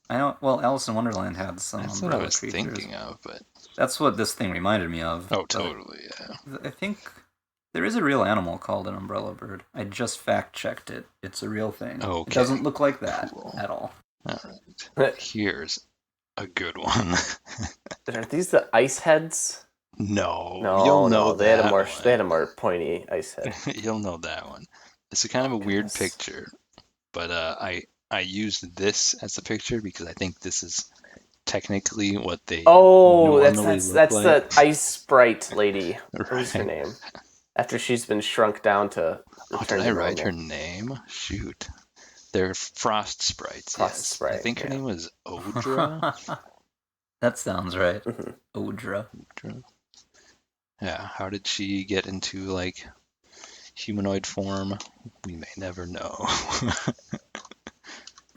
I know. Well, Alice in Wonderland had some That's umbrella what I was creatures. thinking of, but That's what this thing reminded me of. oh, totally, yeah. I think there is a real animal called an umbrella bird. I just fact-checked it. It's a real thing. Okay. It doesn't look like that at all. All right. Here's a good one. Are these the ice heads? No, No, you'll know they had that a more one. they had a more pointy ice head. You'll know that one. It's a kind of a weird picture, but I used this as a picture because I think this is technically what they normally that's look the like. ice sprite lady. What's her Right. name? After she's been shrunk down to return Did I to write her normal. name? Shoot. They're frost sprites, Frost yes. sprite, I think her yeah. name was Odra. That sounds right. Mhm. Odra. Yeah, how did she get into, like, humanoid form? We may never know.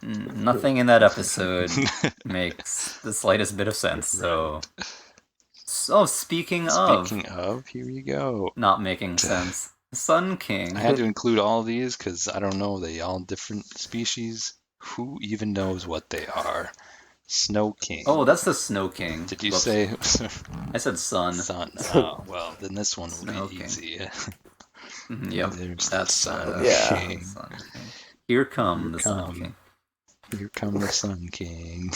Nothing in that episode makes the slightest bit of sense. So speaking of here you go. not making sense, Sun King. I had to include all these because I don't know, they all different species. Who even knows what they are? Snow King. Oh, that's the Snow King. Did you Whoops. say I said sun. sun? Oh, well, then this one will Snow be King. easy. Yep, There's the that's Sun yeah. King. Sun King. Here come the Sun come. King. Here come the Sun King.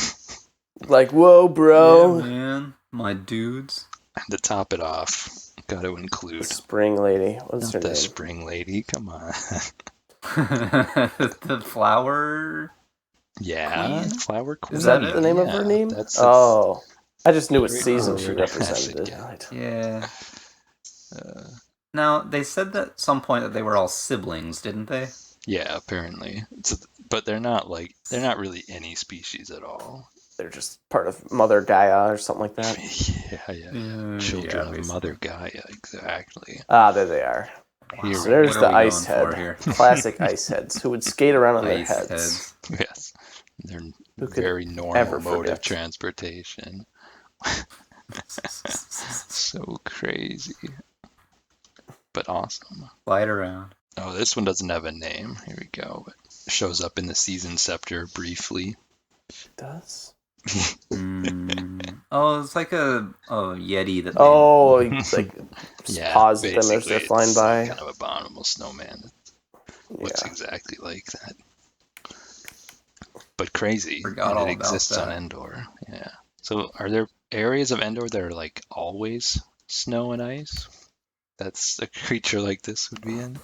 Like, whoa, bro. Yeah, man, my dudes. And to top it off, got to include Spring lady. What's not her the name? spring lady. Come on. The flower. Yeah, Queen? Flower Queen. Is that it? the name of Yeah, her name? That's Oh. I just knew what Very season she weird. represented. Yeah. Right. Yeah. Now they said that at some point that they were all siblings, didn't they? Yeah, apparently. But they're not really any species at all. They're just part of Mother Gaia or something like that. Yeah. Children of Mother Gaia, exactly. Ah, there they are. Here So there's What the are we ice going for head. here? Classic ice heads who would skate around on their Ice heads. heads. Yes. They're Who could very ever normal mode of forget? transportation. So crazy. But awesome. Glide around. Oh, this one doesn't have a name. Here we go. It shows up in the season scepter briefly. Does? Oh, it's like a Yeti that. Oh, it's like Yeah, pause at them as basically, they're flying it's by. kind of abominable snowman. It looks exactly like that. But crazy, Forgot and all it about exists on that. Endor. Yeah. So are there areas of Endor that are like always snow and ice? That's a creature like this would be in.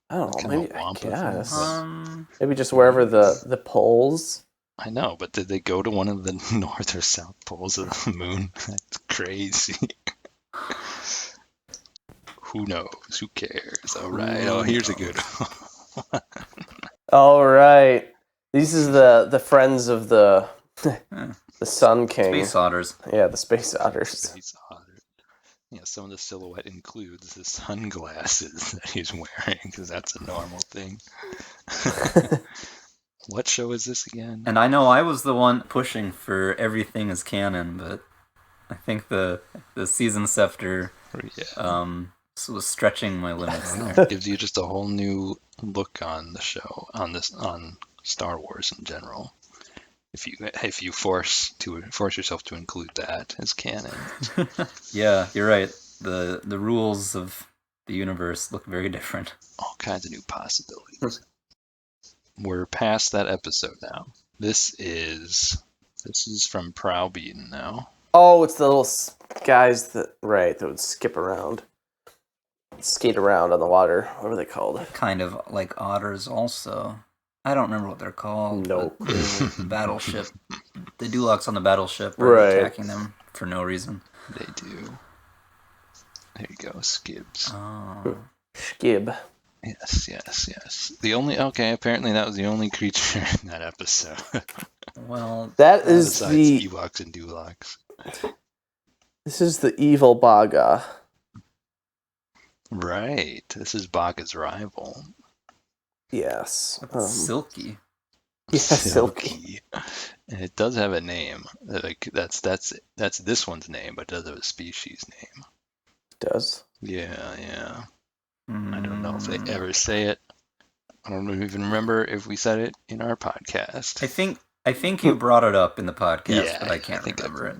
I don't know. Kind of Maybe a I wampa guess. thing, Maybe just wherever the poles. I know, but did they go to one of the north or south poles of the moon? That's crazy. Who knows? Who cares? All right. Oh, here's a good one. All right. This is the friends of the the Sun King. Space otters. Yeah, the space otters. Space otter. Yeah, some of the silhouette includes the sunglasses that he's wearing, because that's a normal thing. What show is this again? And I know I was the one pushing for everything as canon, but I think the season scepter was stretching my limits there. It gives you just a whole new look on the show, on Star Wars in general. If you force yourself to include that as canon. Yeah, you're right. The rules of the universe look very different. All kinds of new possibilities. We're past that episode now. This is from Prowbeaten now. Oh, it's the little guys that would skate around on the water. What are they called? Kind of like otters also. I don't remember what they're called. Nope. The battleship. The Dulocs on the battleship are attacking them for no reason. They do. There you go, Skibs. Oh. Skib. Yes. Apparently that was the only creature in that episode. Well, that is besides the Ewoks and Dulocs. This is the evil Baga. Right. This is Baga's rival. Yes. Silky. Yeah, Silky. And it does have a name. Like that's this one's name, but it does have a species name. It does? Yeah. I don't know if they ever say it. I don't even remember if we said it in our podcast. I think you brought it up in the podcast, Yeah, but I can't remember it.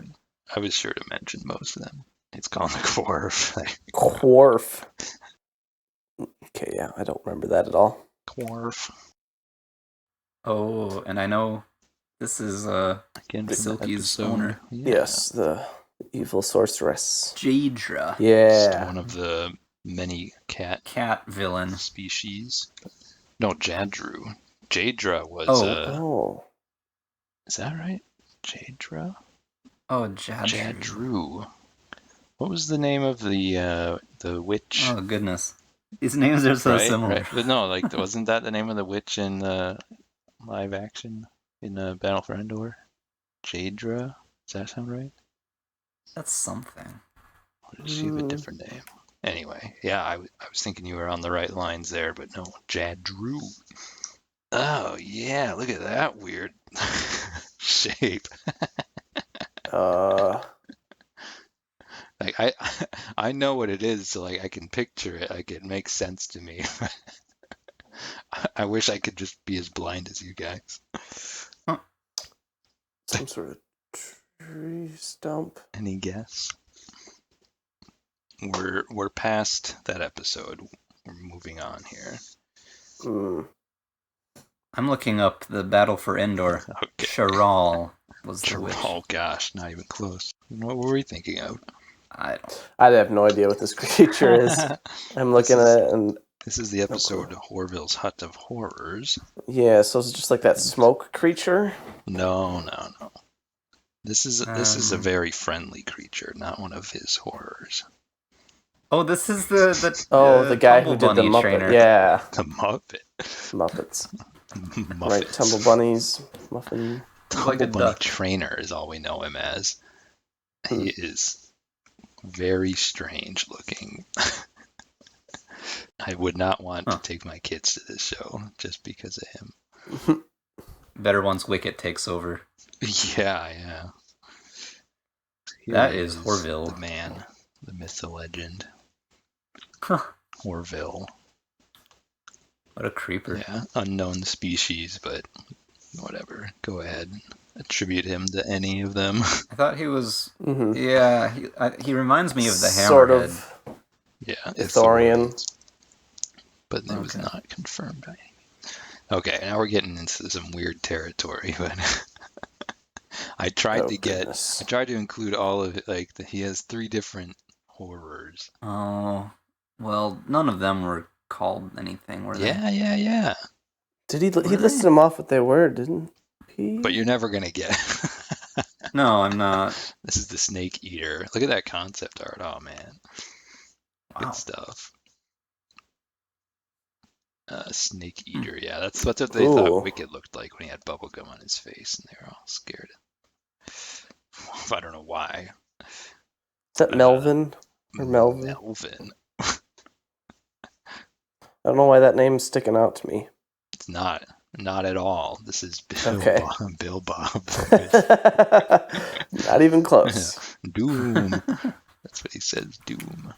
I was sure to mention most of them. It's called the Quarf. Quarf. Okay, yeah, I don't remember that at all. Quarf. Oh, and I know this is Silky's owner. Yeah. Yes, the evil sorceress. Jadra. Yeah. Just one of the many cat villain species. No, Jadru. Jadra was Is that right? Jadra? Oh, Jadru. Jadru. What was the name of the witch? Oh goodness. These names are so similar. Right. But no, wasn't that the name of the witch in live action in Battle for Endor? Jadra? Does that sound right? That's something. Or did she have a different name? Anyway, yeah, I was thinking you were on the right lines there, but no, Jadru. Oh yeah, look at that weird shape. Like I know what it is, so like I can picture it. Like it makes sense to me. I wish I could just be as blind as you guys. Some sort of tree stump. Any guess? We're past that episode. We're moving on here. I'm looking up the Battle for Endor. Okay. Charal was the witch. Oh gosh, not even close. What were we thinking of? I have no idea what this creature is. I'm looking at it, and this is the episode Horville's Hut of Horrors. Yeah, so it's just like that smoke creature. No. This is a very friendly creature, not one of his horrors. Oh, this is the guy who did the Muppet trainer. Yeah, the Muppets. Right, Tumble Bunnies, Muffin. Tumble Bunny Trainer is all we know him as. He is very strange looking. I would not want to take my kids to this show just because of him. Better once Wicket takes over. Yeah. That is Horville. The man, the myth, the legend. Horville. What a creeper. Yeah, unknown species, but whatever. Go ahead. attribute him to any of them. I thought he was. Mm-hmm. Yeah, he reminds me of the Hammerhead. Sort of. Yeah, Ithorian. But it was not confirmed by any means. Okay, now we're getting into some weird territory, but I tried to include all of it. Like he has 3 different horrors. Oh, well, none of them were called anything, were they? Yeah. Did he listed them off what they were, didn't he? But you're never gonna get. No, I'm not. This is the snake eater. Look at that concept art. Oh man, good stuff. Snake eater. Yeah, that's what they thought Wicked looked like when he had bubblegum on his face, and they were all scared. I don't know why. Is that Melvin or Melvin? Melvin. I don't know why that name's sticking out to me. It's not at all. This is Bill Bob. Not even close. Doom. That's what he says. Doom.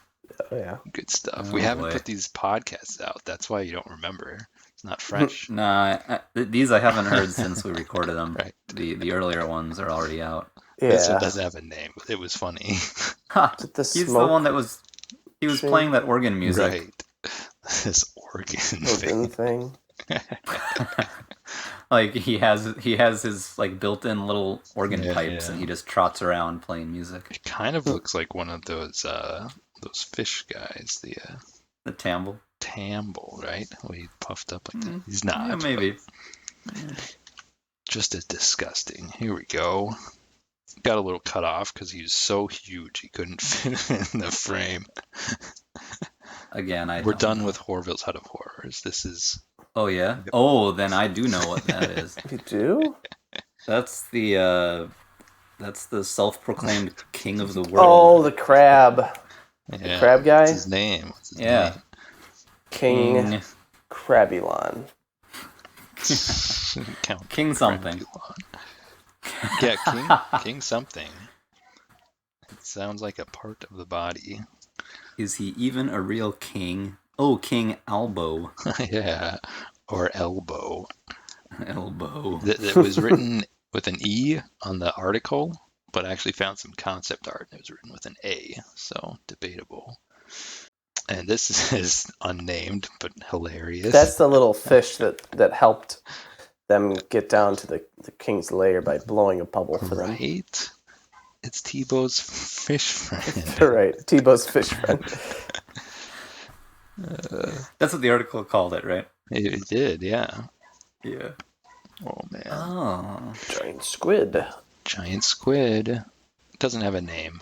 Oh yeah. Good stuff. We haven't put these podcasts out. That's why you don't remember. It's not fresh. Nah, these I haven't heard since we recorded them. Right. The earlier ones are already out. Yeah. This one doesn't have a name, but it was funny. He's the one that was. He was playing that organ music. Right. This organ thing. Like he has his like built-in little organ pipes, and he just trots around playing music. It kind of looks like one of those fish guys, the tumble, right? Well, he puffed up like that. He's not. Yeah, maybe. Just as disgusting. Here we go. Got a little cut off because he was so huge he couldn't fit in the frame. Again, we're done with Horville's Hut of Horrors. This is. Oh yeah. Oh, then I do know what that is. You do? That's the self-proclaimed king of the world. Oh, the crab. Yeah, the crab guy. What's his name? Name? King Crabulon. King something. Yeah, King something. It sounds like a part of the body. Is he even a real king? Oh, King Albo. Yeah, or elbow. Elbow. That was written with an E on the article, but I actually found some concept art and it was written with an A, so debatable. And this is unnamed, but hilarious. That's the little fish that helped them get down to the king's lair by blowing a bubble for them. Right? It's Tebow's fish friend. Right, Tebow's fish friend. That's what the article called it, right? It did, yeah. Yeah. Oh, man. Oh. Giant squid. Giant squid. It doesn't have a name,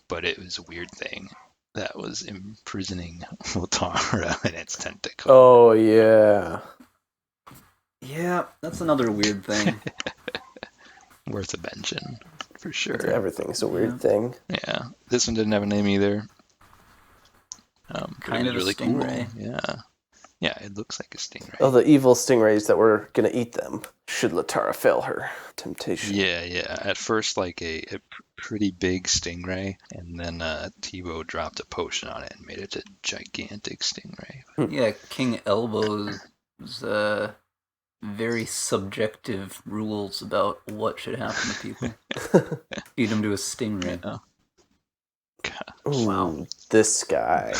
but it was a weird thing that was imprisoning Lotara in its tentacle. Oh, yeah. Yeah, that's another weird thing. Worth a mention, for sure. Everything's a weird thing. Yeah. This one didn't have a name either. Kind of really Stingray. Cool. Yeah. Yeah, it looks like a stingray. Oh, the evil stingrays that were going to eat them, should Lotara fail her temptation. Yeah. At first, like a pretty big stingray, and then Tebow dropped a potion on it and made it a gigantic stingray. Yeah, King Elbow's very subjective rules about what should happen to people. Feed them to a stingray. Yeah. Ooh, wow. This guy.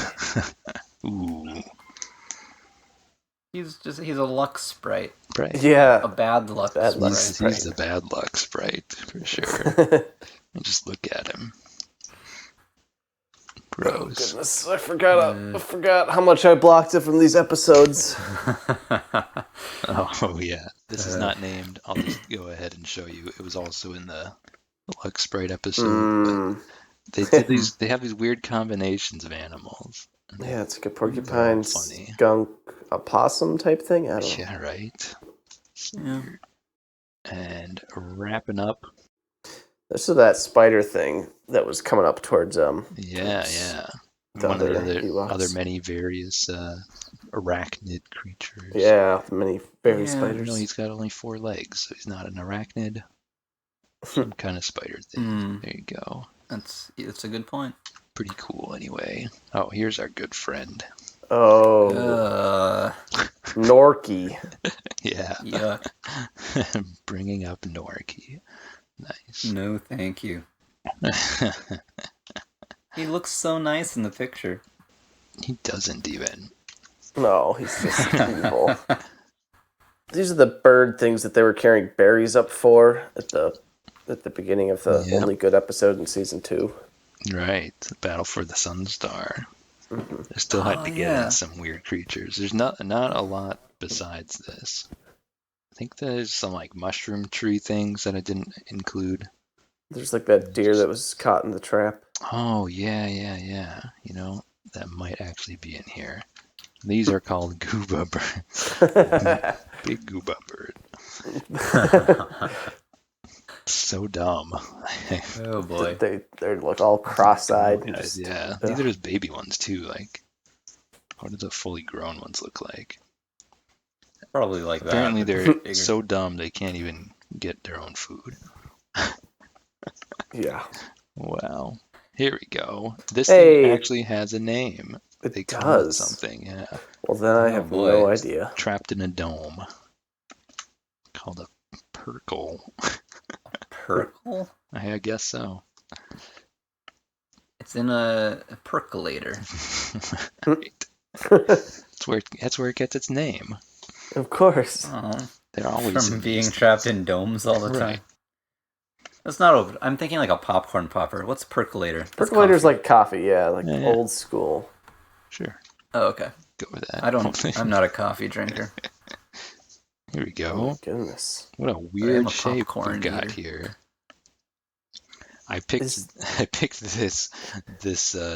Ooh. He's a luck sprite. Right. Yeah. A bad luck sprite. He's a bad luck sprite, for sure. Just look at him. Gross. Oh, goodness. I forgot how much I blocked it from these episodes. Oh, yeah. This is not named. I'll just go ahead and show you. It was also in the luck sprite episode. But they have these weird combinations of animals. Yeah, it's like a porcupine, skunk, a possum type thing. I don't know. Yeah, right. Yeah. And wrapping up. This is that spider thing that was coming up towards Yeah. One of the other many various arachnid creatures. Yeah, many various spiders. No, he's got only 4 legs, so he's not an arachnid. Some kind of spider thing. There you go. That's a good point. Pretty cool, anyway. Oh, here's our good friend. Oh. Norky. Yeah. Yuck. Bringing up Norky. Nice. No, thank you. He looks so nice in the picture. He doesn't even. No, he's just evil. These are the bird things that they were carrying berries up for at the beginning of the only good episode in season 2. Right, the battle for the Sunstar. Mm-hmm. They still had to get in some weird creatures. There's not a lot besides this. I think there's some like mushroom tree things that I didn't include. There's like that deer that was caught in the trap. Oh yeah. You know, that might actually be in here. These are called gooba birds. Big gooba bird. So dumb. Oh boy. They look all cross-eyed. Yeah, these are just baby ones too. Like, what do the fully grown ones look like? Probably like Apparently that. they're Bigger. so dumb they can't even get their own food. Yeah. Wow. Here we go. This thing actually has a name. They call it something, yeah. Well, then I have no idea. Trapped in a dome. Called a perkle. Perkle? I guess so. It's in a percolator. Right. That's where it gets its name. Of course. Oh, They're always from being trapped in domes all the time. That's not open. I'm thinking like a popcorn popper. What's percolator? Percolator's like coffee, like old school. Sure. Oh, okay. Go with that. I'm not a coffee drinker. Here we go. Oh my goodness. What a weird shape we got here. I picked this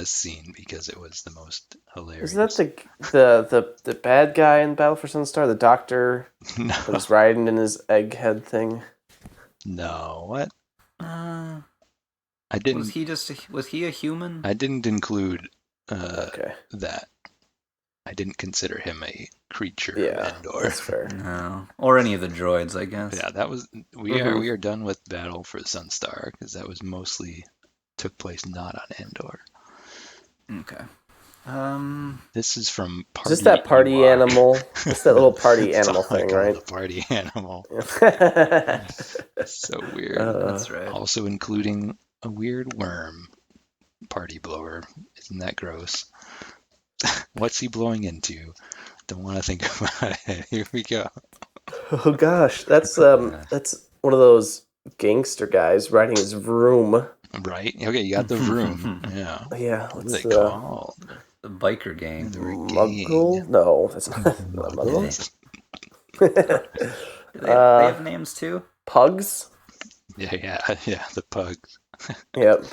scene because it was the most hilarious. Is that the bad guy in Battle for Sunstar, the doctor that was riding in his egghead thing? No, what? I didn't. Was he a human? I didn't include that. I didn't consider him a creature of Endor. That's fair. No, or any of the droids, I guess. Yeah, that was we are done with Battle for the Sunstar because that was mostly took place not on Endor. Okay. This is from Party. Is this that party Ewok. Animal? It's that little party animal thing, right? The party animal. So weird. That's right. Also including a weird worm. Party blower. Isn't that gross? What's he blowing into? Don't want to think about it. Here we go. Oh gosh, that's one of those gangster guys riding his vroom. Right. Okay, you got the vroom. Yeah. Yeah. What are they called? The biker gang. Muggle? No, that's not Muggle. They have names too. Pugs. Yeah. The pugs. Yep.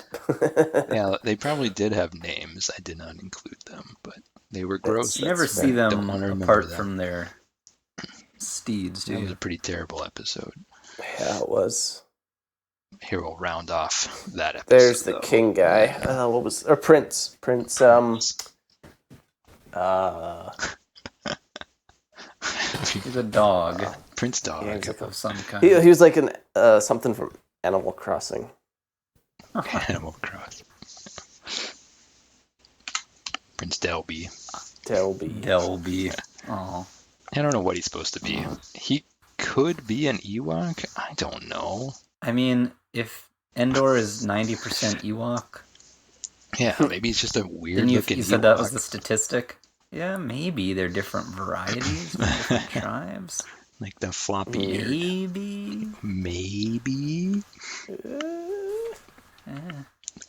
Yeah, they probably did have names. I did not include them, but they were gross. You never see them apart from their steeds, do you? It was a pretty terrible episode. Yeah, it was. Here we'll round off that episode. There's the king guy. Prince? He's a dog. Prince dog. Yeah, like of some kind. He was like something from Animal Crossing. Animal Crossing. Prince Delby. Oh. I don't know what he's supposed to be. He could be an Ewok. I don't know. I mean, if Endor is 90% Ewok. Yeah, maybe it's just a weird looking Ewok. You said that was the statistic? Yeah, maybe they're different varieties, different tribes. Like the floppy ear. Maybe.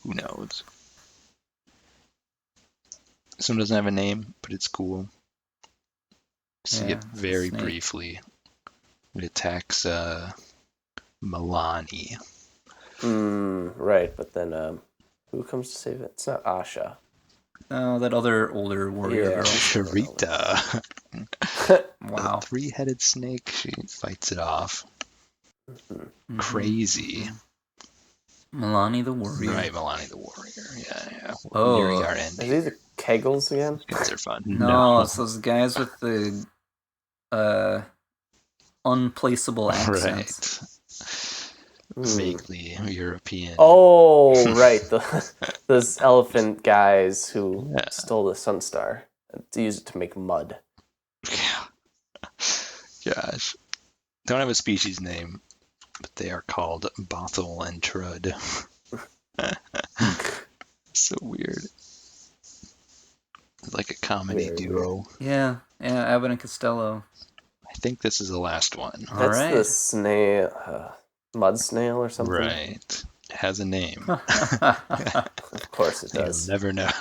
Who knows? This one doesn't have a name, but it's cool. See it very briefly. It attacks Milani. Right, but then who comes to save it? It's not Asha. No, that other older warrior girl. Sharita. Wow. The 3-headed snake. She fights it off. Mm-hmm. Crazy. Milani the warrior. Right, Milani the warrior. Yeah. Oh, nearing our end. Are these the Kegels again? These are fun. No, it's those guys with the unplaceable accents. Right. Vaguely European. Oh, right. Those elephant guys who stole the Sunstar. to use it to make mud. Yeah. Gosh. Don't have a species name, but they are called Bothel and Trud. So weird. Like a comedy duo. Yeah, Abbott and Costello. I think this is the last one. That's the snail, mud snail or something. Right. It has a name. Of course it does. You'll never know.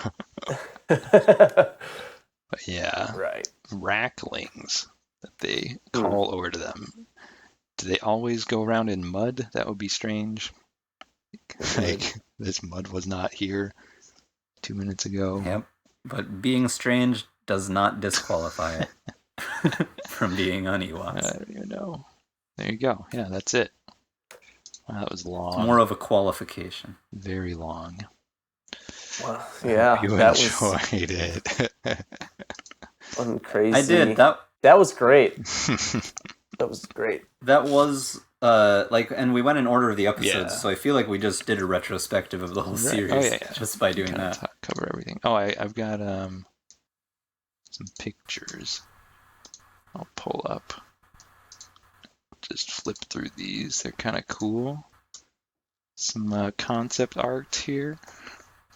But yeah. Right. Racklings that they call over to them. Do they always go around in mud? That would be strange. Like, this mud was not here 2 minutes ago. Yep. But being strange does not disqualify it from being on Ewoks. I don't even know. There you go. Yeah, that's it. Wow, that was long. It's more of a qualification. Very long. Well, yeah, You that enjoyed it. Wasn't crazy. I did. That was great. That was great. That was and we went in order of the episodes, so I feel like we just did a retrospective of the whole series just by doing that. Cover everything. Oh, I've got some pictures. I'll pull up. Just flip through these. They're kind of cool. Some concept art here.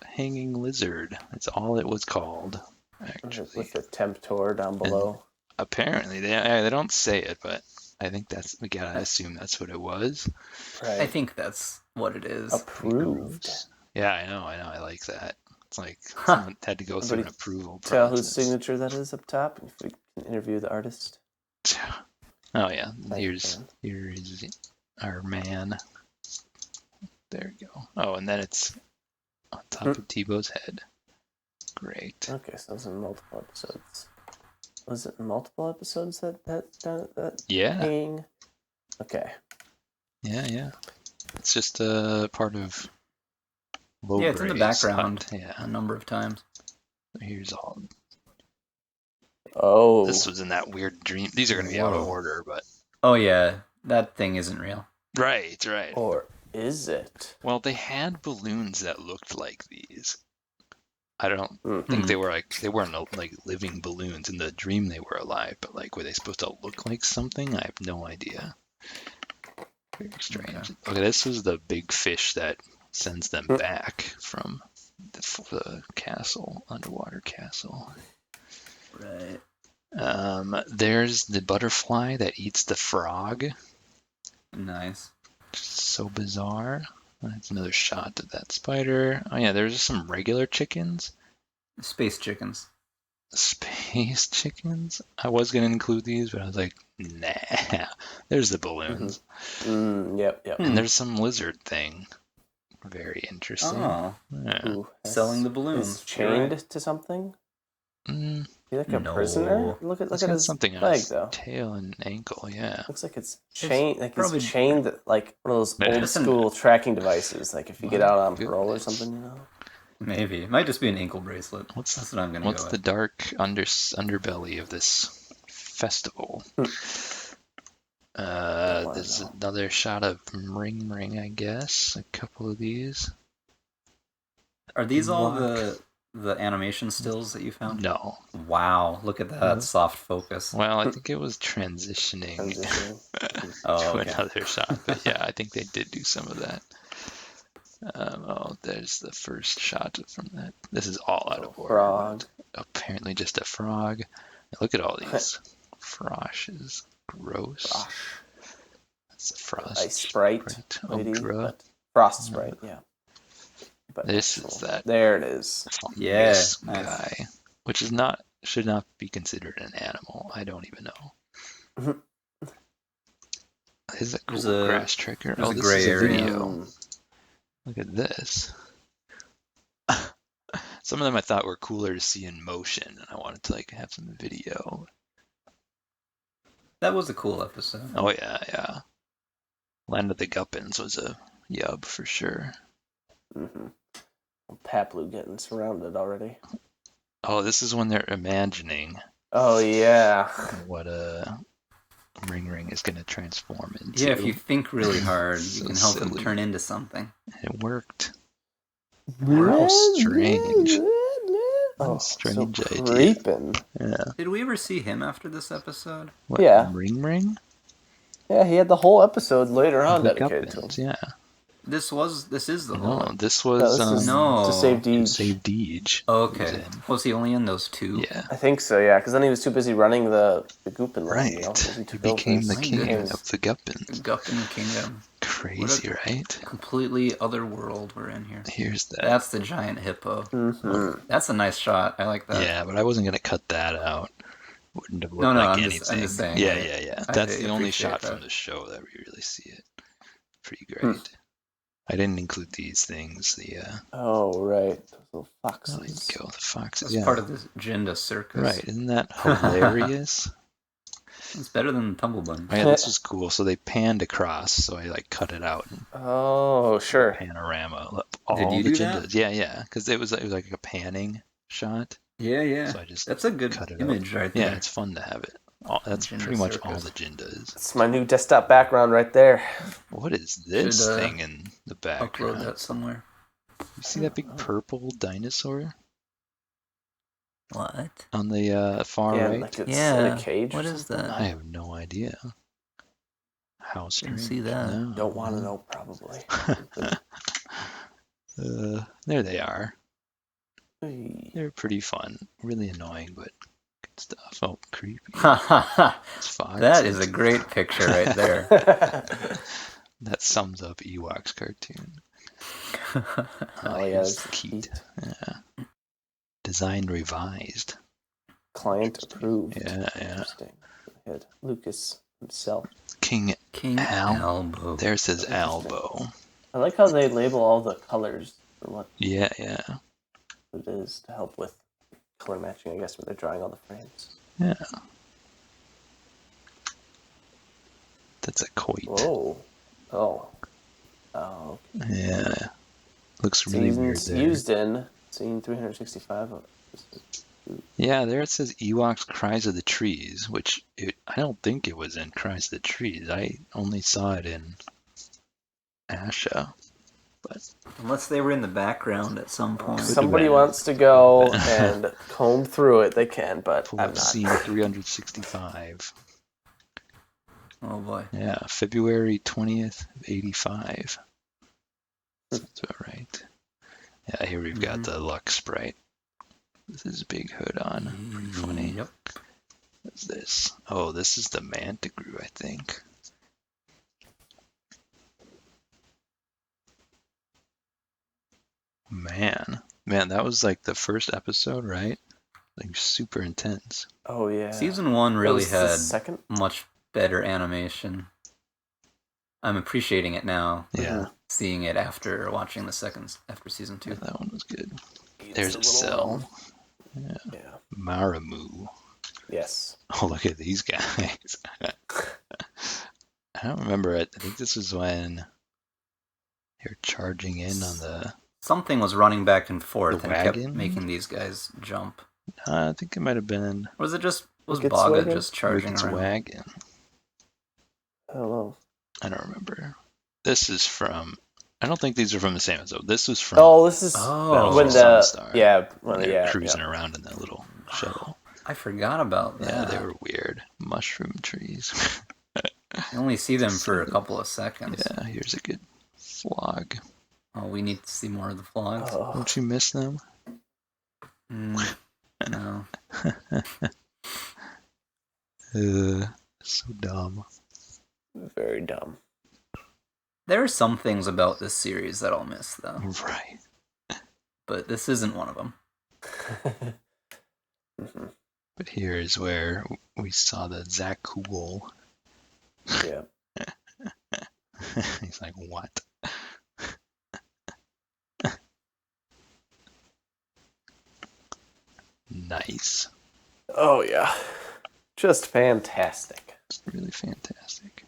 Hanging lizard. That's all it was called, actually. With the Temptor down below. And apparently, they don't say it, but I think we gotta assume that's what it was. Right. I think that's what it is. Approved. Yeah, I know. I like that. It's like someone had to go through an approval process. Tell whose signature that is up top, if we can interview the artist. Oh yeah, here is our man. There we go. Oh, and then it's on top of Tebow's head. Great. Okay, so it's in multiple episodes. Was it in multiple episodes that Yeah. hanging? Okay. Yeah. It's just a part of Low it's in the background hut. Yeah. a number of times. Here's all. Oh. This was in that weird dream. These are going to be out of order, but. Oh yeah, that thing isn't real. Right. Or is it? Well, they had balloons that looked like these. I don't think they weren't like living balloons. In the dream they were alive, but like were they supposed to look like something? I have no idea. Very strange. Okay, this was the big fish that sends them back from the castle, underwater castle. Right. There's the butterfly that eats the frog. Nice. So bizarre. That's another shot of that spider. Oh yeah, there's just some regular chickens. Space chickens. Space chickens? I was going to include these, but I was like, nah. There's the balloons. Yep. And there's some lizard thing. Very interesting. Oh. Yeah. Selling the balloons. Is chained to something? Is he like a prisoner? Look at his something leg, on his though. Tail and ankle, yeah. Looks like it's chained. Like probably he's chained like one of those old school tracking devices. Like if you get out on parole or something, you know. Maybe it might just be an ankle bracelet. That's what I'm gonna go with. What's the dark underbelly of this festival? There's another shot of Ring, I guess. A couple of these. Are these all the animation stills that you found? No. Wow, look at that soft focus. Well, I think it was transitioning to another shot. But yeah, I think they did do some of that. There's the first shot from that. This is all out of order. Frog. Apparently just a frog. Look at all these froshes. Gross. Frosh. That's a frost. A sprite. Frost sprite, yeah. But this is that. There it is. Fungus guy, which is should not be considered an animal. I don't even know. This is a cool grass trigger. There's this gray is a area. video. Look at this. Some of them I thought were cooler to see in motion, and I wanted to have some video. That was a cool episode. Oh yeah. Land of the Guppins was a yub for sure. Paplu getting surrounded already. Oh, this is when they're imagining. Oh yeah. What a Ring is going to transform into. Yeah, if you think really hard, you can help them turn into something. It worked. How strange. What a strange idea. Creeping. Yeah. Did we ever see him after this episode? What, Yeah. Ring? Yeah, he had the whole episode later on The dedicated to him. Guppins, yeah. This is the No, one. this was this is No. to save Deej. Save Deej. Okay. Was he only in those two? Yeah. I think so, yeah, because then he was too busy running the Guppin land, you know? Right. He He took over became his the king king's- of the Guppins. Guppin Kingdom. Crazy, right? Completely other world we're in here. Here's that. That's the giant hippo. Mhm. That's a nice shot. I like that. Yeah, but I wasn't gonna cut that out. Wouldn't have looked No, like I'm anything. just saying, Yeah. That's the only appreciate shot that. from the show that we really see it. Pretty great. I didn't include these things. The Oh, right. Those little oh, foxes. there you go, the foxes. That's part of the Jinda circus. Right, isn't that hilarious? It's better than the tumble bun. Oh, yeah, this was cool. So they panned across, so I like cut it out and Oh, sure. panorama. All Did you the do that? Jindas. Yeah, because it was like a panning shot. Yeah. So I just That's a good cut it image right there. Yeah, it's fun to have it. That's Jinda pretty much circus. all the Jindas. It's my new desktop background right there. What is this Should, thing in the Upload background? that somewhere. You see that big purple dinosaur What? on the far Yeah, right? like it's Yeah. in a cage. What or is something. that? I have no idea. How strange. see that. No. Don't want to know, probably. There they are. Hey. They're pretty fun. Really annoying, but good stuff. Oh, creepy. that It's foxes. is a great picture right there. That sums up Ewok's cartoon. Oh, yeah, here's it's the key. neat. Yeah. Design revised. Client approved. Yeah. Interesting. We had Lucas himself. King King Elbow. There says Interesting. elbow. I like how they label all the colors for what Yeah. it is to help with color matching, I guess, when they're drawing all the frames. Yeah. That's a coit. Whoa. Oh. Oh. Yeah. Looks really weird Seasons there. used in scene 365. Yeah, there it says Ewoks Cries of the Trees, which I don't think it was in Cries of the Trees. I only saw it in Asha. But Unless they were in the background at some point. Could Somebody have been. wants to go and comb through it, they can, but pull I'm up not. scene 365. Oh boy. Yeah, February 20th of 85. That's about right. Yeah, here we've got the Luck sprite. With his big hood on. Pretty funny. Yep. What's this? Oh, this is the Mantigrew, I think. Man, that was like the first episode, right? Like super intense. Oh, yeah. Season 1 really Was the had second? much better animation. I'm appreciating it now, Yeah, seeing it after watching after season 2. that one was good. It's There's a little cell. one. Yeah. Yeah. Maramoo. Yes. Oh, look at these guys. I don't remember it. I think this is when you're charging in on the... Something was running back and forth The and kept wagon? making these guys jump. I think it might have been Or was it just was Wicket's Baga wagon? just charging Wicket's around? wagon. I don't know. I don't remember. This is from... I don't think these are from the same episode. This was from... Oh, this is Oh. when Battle the for Sunstar. yeah, when when, they're yeah, cruising yeah. around in that little shuttle. I forgot about that. Yeah, they were weird. Mushroom trees. You only see them for a couple of seconds. Yeah, here's a good flog. Oh, we need to see more of the vlogs. Oh, Don't you miss them? No. So dumb. very dumb. There are some things about this series that I'll miss, though. Right. But this isn't one of them. Mhm. But here is where we saw the Zakul. Yeah. He's like, what? Nice. Oh yeah. Just fantastic. It's really fantastic.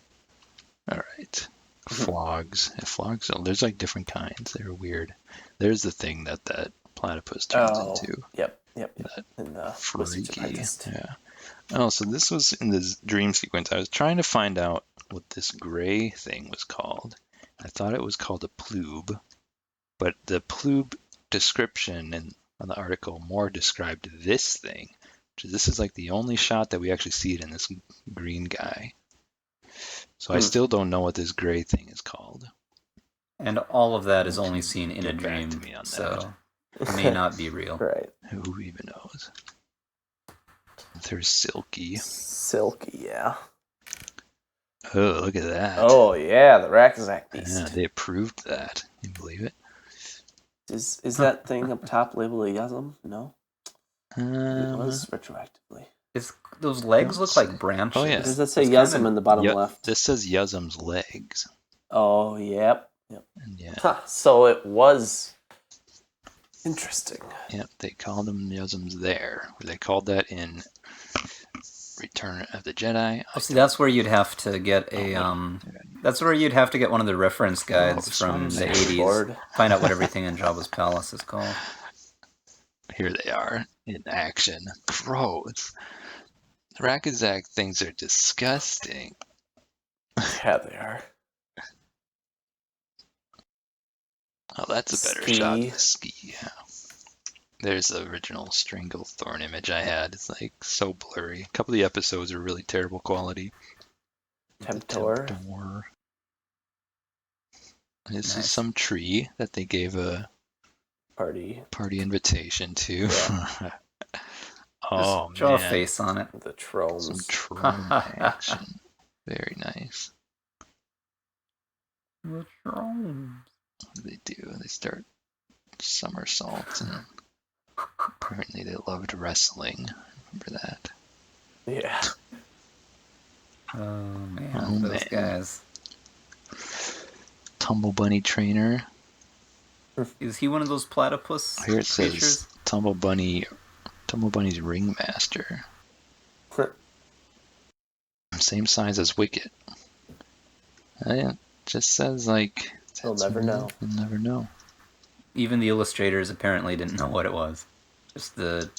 All right. Flogs. Yeah, flogs. Oh, there's like different kinds. They're weird. There's the thing that platypus turns into. Yep. That And Wizard's freaky. Apprentice. Yeah. Oh, so this was in the dream sequence. I was trying to find out what this gray thing was called. I thought it was called a ploob, but the ploob description and on the article, more described this thing. This is like the only shot that we actually see it in, this green guy. So I still don't know what this gray thing is called. And all of that is only seen in a Get back dream, to me on so it may not be real. Right. Who even knows? There's Silky. Silky, yeah. Oh, look at that. Oh, yeah, the Rakazak beast. Yeah, they approved that. Can you believe it? Is that thing up top labeled a Yasm? No? It was retroactively. Those legs look like branches. Oh, yeah. Does that say Yasm in the bottom left? This says Yasm's legs. Oh, yep. Yeah. Huh, so it was interesting. Yep, they called them Yasms there. They called that in Return of the Jedi. See, that's where you'd have to get that's where you'd have to get one of the reference guides from the 80s. Find out what everything in Jabba's palace is called. Here they are in action. Gross. The Rakazak things are disgusting. Yeah, they are. Oh, that's a better shot than the ski. Yeah. There's the original Stranglethorn image I had. It's like so blurry. A couple of the episodes are really terrible quality. Temptor. This is some tree that they gave a party invitation to. Yeah. Oh, draw man. a face on it. The Tromes. Some Trome action. Very nice. The Tromes. What do they do? They start somersaults, and apparently they loved wrestling. Remember that? Yeah. Oh man, those guys. Tumble Bunny Trainer. Is he one of those platypus Here it says creatures? Tumble Bunny's Ringmaster. Same size as Wicket. It just says like... You'll never know. You'll never know. Even the illustrators apparently didn't know what it was. Just the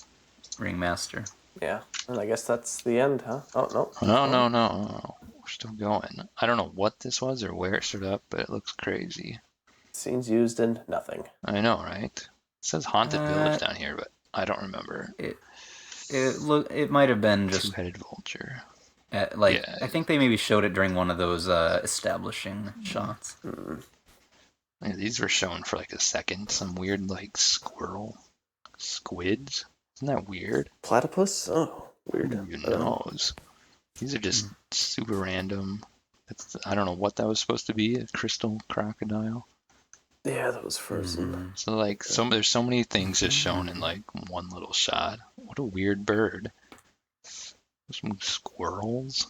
Ringmaster. Yeah, and I guess that's the end, huh? Oh, no. No. We're still going. I don't know what this was or where it showed up, but it looks crazy. Scenes used in nothing. I know, right? It says Haunted Village down here, but I don't remember. It might have been just Two-headed vulture. I think they maybe showed it during one of those establishing shots. Yeah, these were shown for like a second. Some weird like squids. Isn't that weird? Platypus? Oh, weird. Who even knows? These are just super random. I don't know what that was supposed to be. A crystal crocodile. Yeah, that was frozen. So like, there's so many things just shown in like one little shot. What a weird bird. Some squirrels.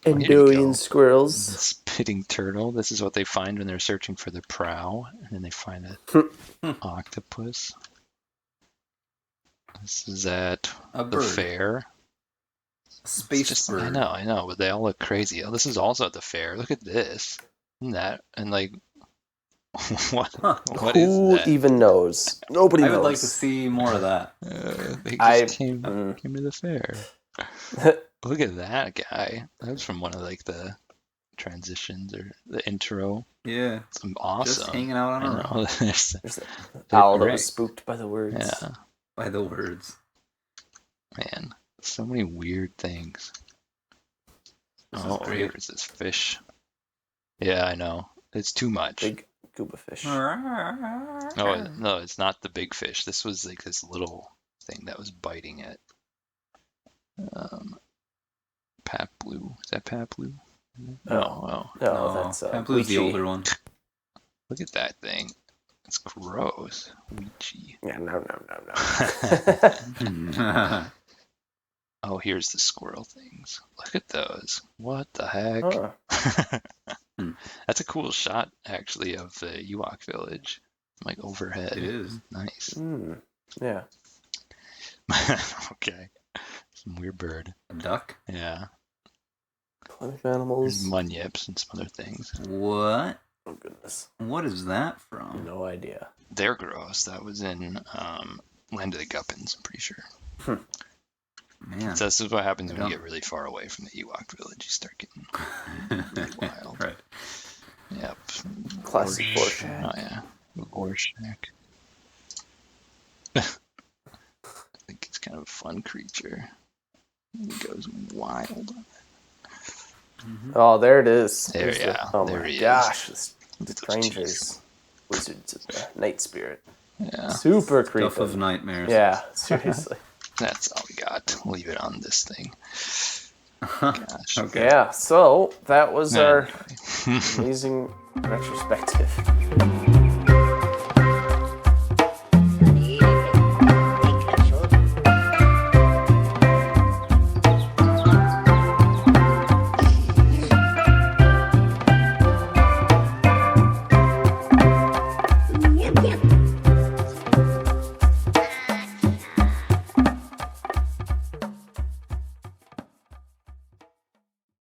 Endorian squirrels. Spitting turtle. This is what they find when they're searching for the prow, and then they find an octopus. This is at the fair. Space bird. I know, but they all look crazy. Oh, this is also at the fair. Look at this. And that, and like, what Who is that? even knows? Nobody knows. I would like to see more of that. They just came to the fair. Look at that guy. That was from one of like the transitions or the intro. Yeah. It's awesome. Just hanging out on a rock. There's the owl that was spooked by the words. Yeah. By the words. Man, so many weird things. Here's this fish. Yeah, I know. It's too much. Big Gooba fish. Oh, no, it's not the big fish. This was like this little thing that was biting it. Paplu. Is that Paplu? No, that's Paplu's the older one. Look at that thing. It's gross. Weechy. Yeah, no. Oh, here's the squirrel things. Look at those. What the heck? That's a cool shot, actually, of the Ewok village. Like overhead. It is. Nice. Yeah. Okay. Some weird bird. A duck? Yeah. Plenty of animals. There's munyips and some other things. What? Oh, goodness. What is that from? No idea. They're gross. That was in Land of the Guppins, I'm pretty sure. Man. So this is what happens when you get really far away from the Ewok village. You start getting really wild. Right. Yep. Classic Borshack. Oh, yeah. Borshack. I think he's kind of a fun creature. He goes wild. Oh, there it is. There, Oh there my he gosh, is. the strangers, wizards of the night spirit. Yeah. Super creepy. Stuff of nightmares. Yeah, seriously. That's all we got. Leave it on this thing. Gosh. Okay. Yeah, so that was our amazing retrospective.